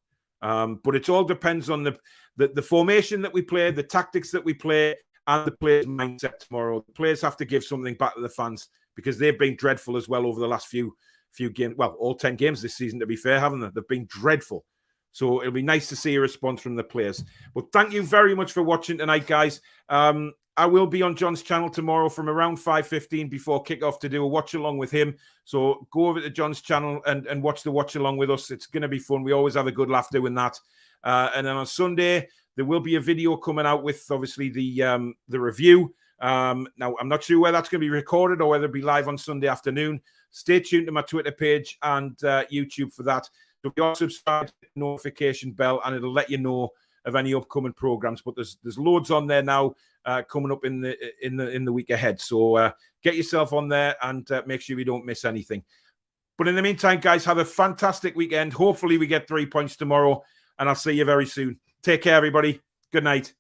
But it all depends on the formation that we play, the tactics that we play, and the players' mindset tomorrow. The players have to give something back to the fans because they've been dreadful as well over the last few games. Well, all 10 games this season, to be fair, haven't they? They've been dreadful. So it'll be nice to see a response from the players. But thank you very much for watching tonight, guys. I will be on John's channel tomorrow from around 5:15 before kickoff to do a watch along with him. So go over to John's channel and watch the watch along with us. It's going to be fun. We always have a good laugh doing that. And then on Sunday, there will be a video coming out with obviously the review. Now, I'm not sure where that's going to be recorded or whether it'll be live on Sunday afternoon. Stay tuned to my Twitter page and YouTube for that. You'll be also subscribed to the notification bell, and it'll let you know of any upcoming programs. But there's loads on there now coming up in the week ahead. So get yourself on there and make sure you don't miss anything. But in the meantime, guys, have a fantastic weekend. Hopefully we get 3 points tomorrow, and I'll see you very soon. Take care, everybody. Good night.